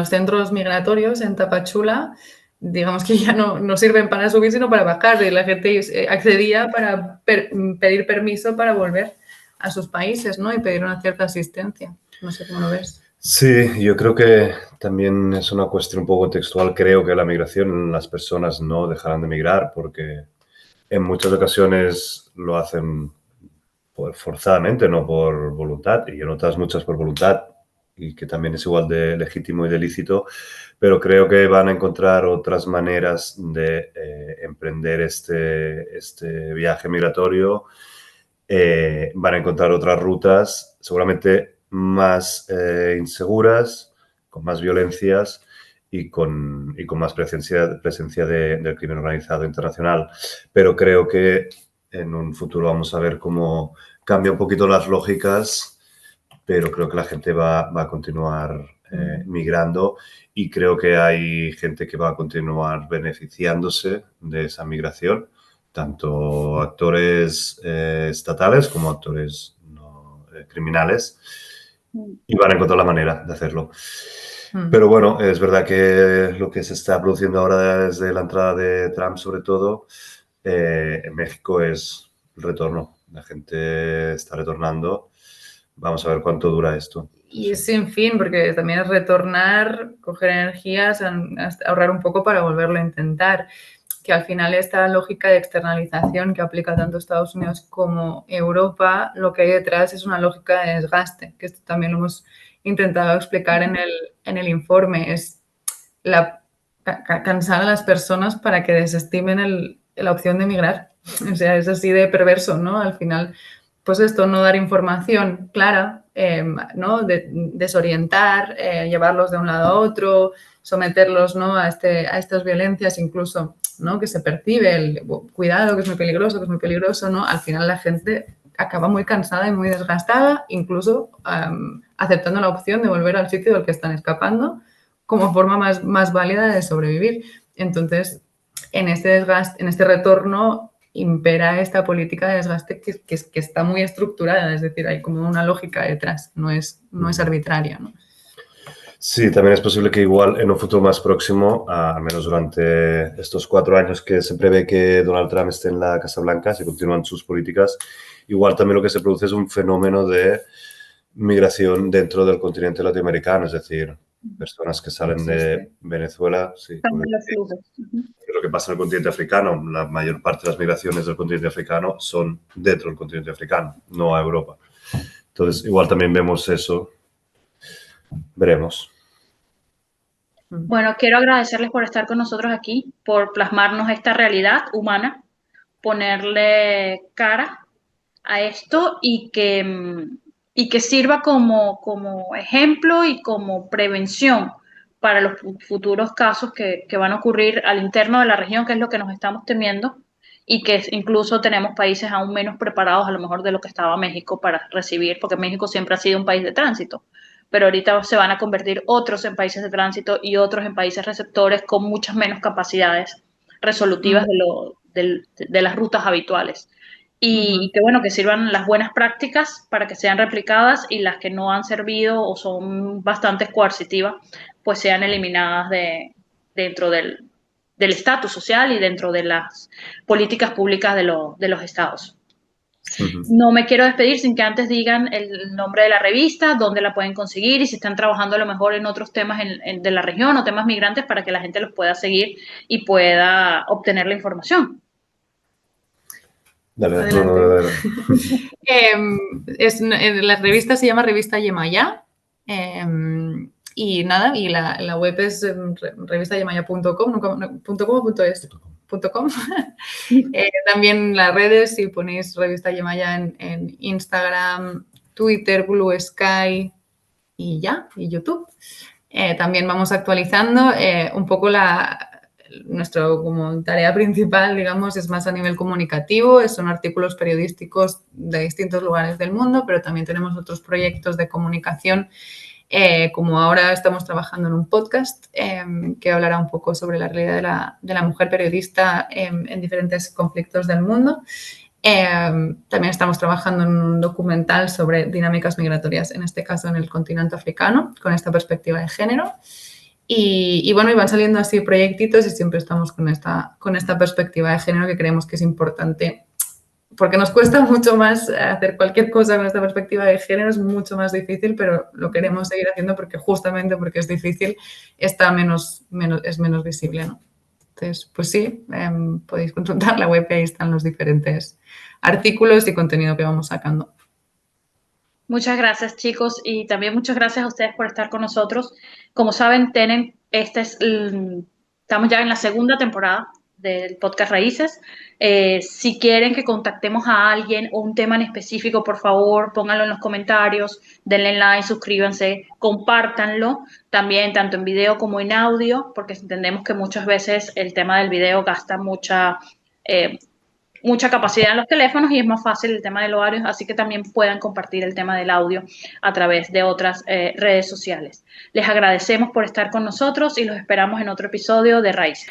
centros migratorios en Tapachula, digamos que ya no sirven para subir, sino para bajar. Y la gente accedía para pedir permiso para volver a sus países, ¿no?, y pedir una cierta asistencia. No sé cómo lo ves. Sí, yo creo que también es una cuestión un poco textual. Creo que la migración, las personas no dejarán de migrar porque en muchas ocasiones lo hacen forzadamente, no por voluntad, y en otras muchas por voluntad, y que también es igual de legítimo y de lícito, pero creo que van a encontrar otras maneras de emprender este viaje migratorio. Van a encontrar otras rutas, seguramente más inseguras, con más violencias y con más presencia del crimen organizado internacional. Pero creo que en un futuro vamos a ver cómo cambia un poquito las lógicas, pero creo que la gente va a continuar migrando, y creo que hay gente que va a continuar beneficiándose de esa migración, tanto actores estatales como actores criminales, y van a encontrar la manera de hacerlo. Pero bueno, es verdad que lo que se está produciendo ahora desde la entrada de Trump, sobre todo, en México, es el retorno. La gente está retornando. Vamos a ver cuánto dura esto. Y es sin fin, porque también es retornar, coger energías, ahorrar un poco para volverlo a intentar. Que al final esta lógica de externalización que aplica tanto Estados Unidos como Europa, lo que hay detrás es una lógica de desgaste, que esto también lo hemos intentado explicar en el informe. Es cansar a las personas para que desestimen la opción de emigrar. O sea, es así de perverso, ¿no? Al final pues esto, no dar información clara, ¿no? Desorientar, llevarlos de un lado a otro, someterlos, ¿no? a estas violencias, incluso, ¿no? Que se percibe el cuidado, que es muy peligroso, ¿no? Al final la gente acaba muy cansada y muy desgastada, incluso aceptando la opción de volver al sitio del que están escapando como forma más válida de sobrevivir. Entonces, en este desgaste, en este retorno, impera esta política de desgaste que está muy estructurada, es decir, hay como una lógica detrás, no es arbitraria, ¿no? Sí, también es posible que igual en un futuro más próximo, al menos durante estos 4 años que se prevé que Donald Trump esté en la Casa Blanca, si continúan sus políticas, igual también lo que se produce es un fenómeno de migración dentro del continente latinoamericano, es decir, personas que salen de Venezuela, sí, lo que pasa en el continente africano, la mayor parte de las migraciones del continente africano son dentro del continente africano, no a Europa. Entonces, igual también vemos eso. Veremos. Bueno, quiero agradecerles por estar con nosotros aquí, por plasmarnos esta realidad humana, ponerle cara a esto y que sirva como ejemplo y como prevención para los futuros casos que van a ocurrir al interno de la región, que es lo que nos estamos temiendo, y que incluso tenemos países aún menos preparados a lo mejor de lo que estaba México para recibir, porque México siempre ha sido un país de tránsito, pero ahorita se van a convertir otros en países de tránsito y otros en países receptores con muchas menos capacidades resolutivas de las rutas habituales. Y que bueno, que sirvan las buenas prácticas para que sean replicadas y las que no han servido o son bastante coercitivas, pues sean eliminadas dentro del estatus social y dentro de las políticas públicas de los estados. No me quiero despedir sin que antes digan el nombre de la revista, dónde la pueden conseguir y si están trabajando a lo mejor en otros temas de la región o temas migrantes para que la gente los pueda seguir y pueda obtener la información. Dale. La revista se llama Revista Yemaya. Y nada, y la web es revistayemaya.com, .com. También las redes, si ponéis Revista Yemaya en Instagram, Twitter, Blue Sky y YouTube. También vamos actualizando un poco nuestra como tarea principal, digamos, es más a nivel comunicativo, son artículos periodísticos de distintos lugares del mundo, pero también tenemos otros proyectos de comunicación, como ahora estamos trabajando en un podcast que hablará un poco sobre la realidad de la mujer periodista en diferentes conflictos del mundo. También estamos trabajando en un documental sobre dinámicas migratorias, en este caso en el continente africano, con esta perspectiva de género. Y bueno, y van saliendo así proyectitos y siempre estamos con esta perspectiva de género que creemos que es importante, porque nos cuesta mucho más hacer cualquier cosa con esta perspectiva de género, es mucho más difícil, pero lo queremos seguir haciendo porque justamente porque es difícil, es menos visible, ¿no? Entonces, pues sí, podéis consultar la web y ahí están los diferentes artículos y contenido que vamos sacando. Muchas gracias, chicos, y también muchas gracias a ustedes por estar con nosotros. Como saben, estamos ya en la segunda temporada del podcast Raíces. Si quieren que contactemos a alguien o un tema en específico, por favor, pónganlo en los comentarios, denle like, suscríbanse, compártanlo también, tanto en video como en audio, porque entendemos que muchas veces el tema del video gasta mucha capacidad en los teléfonos y es más fácil el tema del horario, así que también puedan compartir el tema del audio a través de otras redes sociales. Les agradecemos por estar con nosotros y los esperamos en otro episodio de Raíces.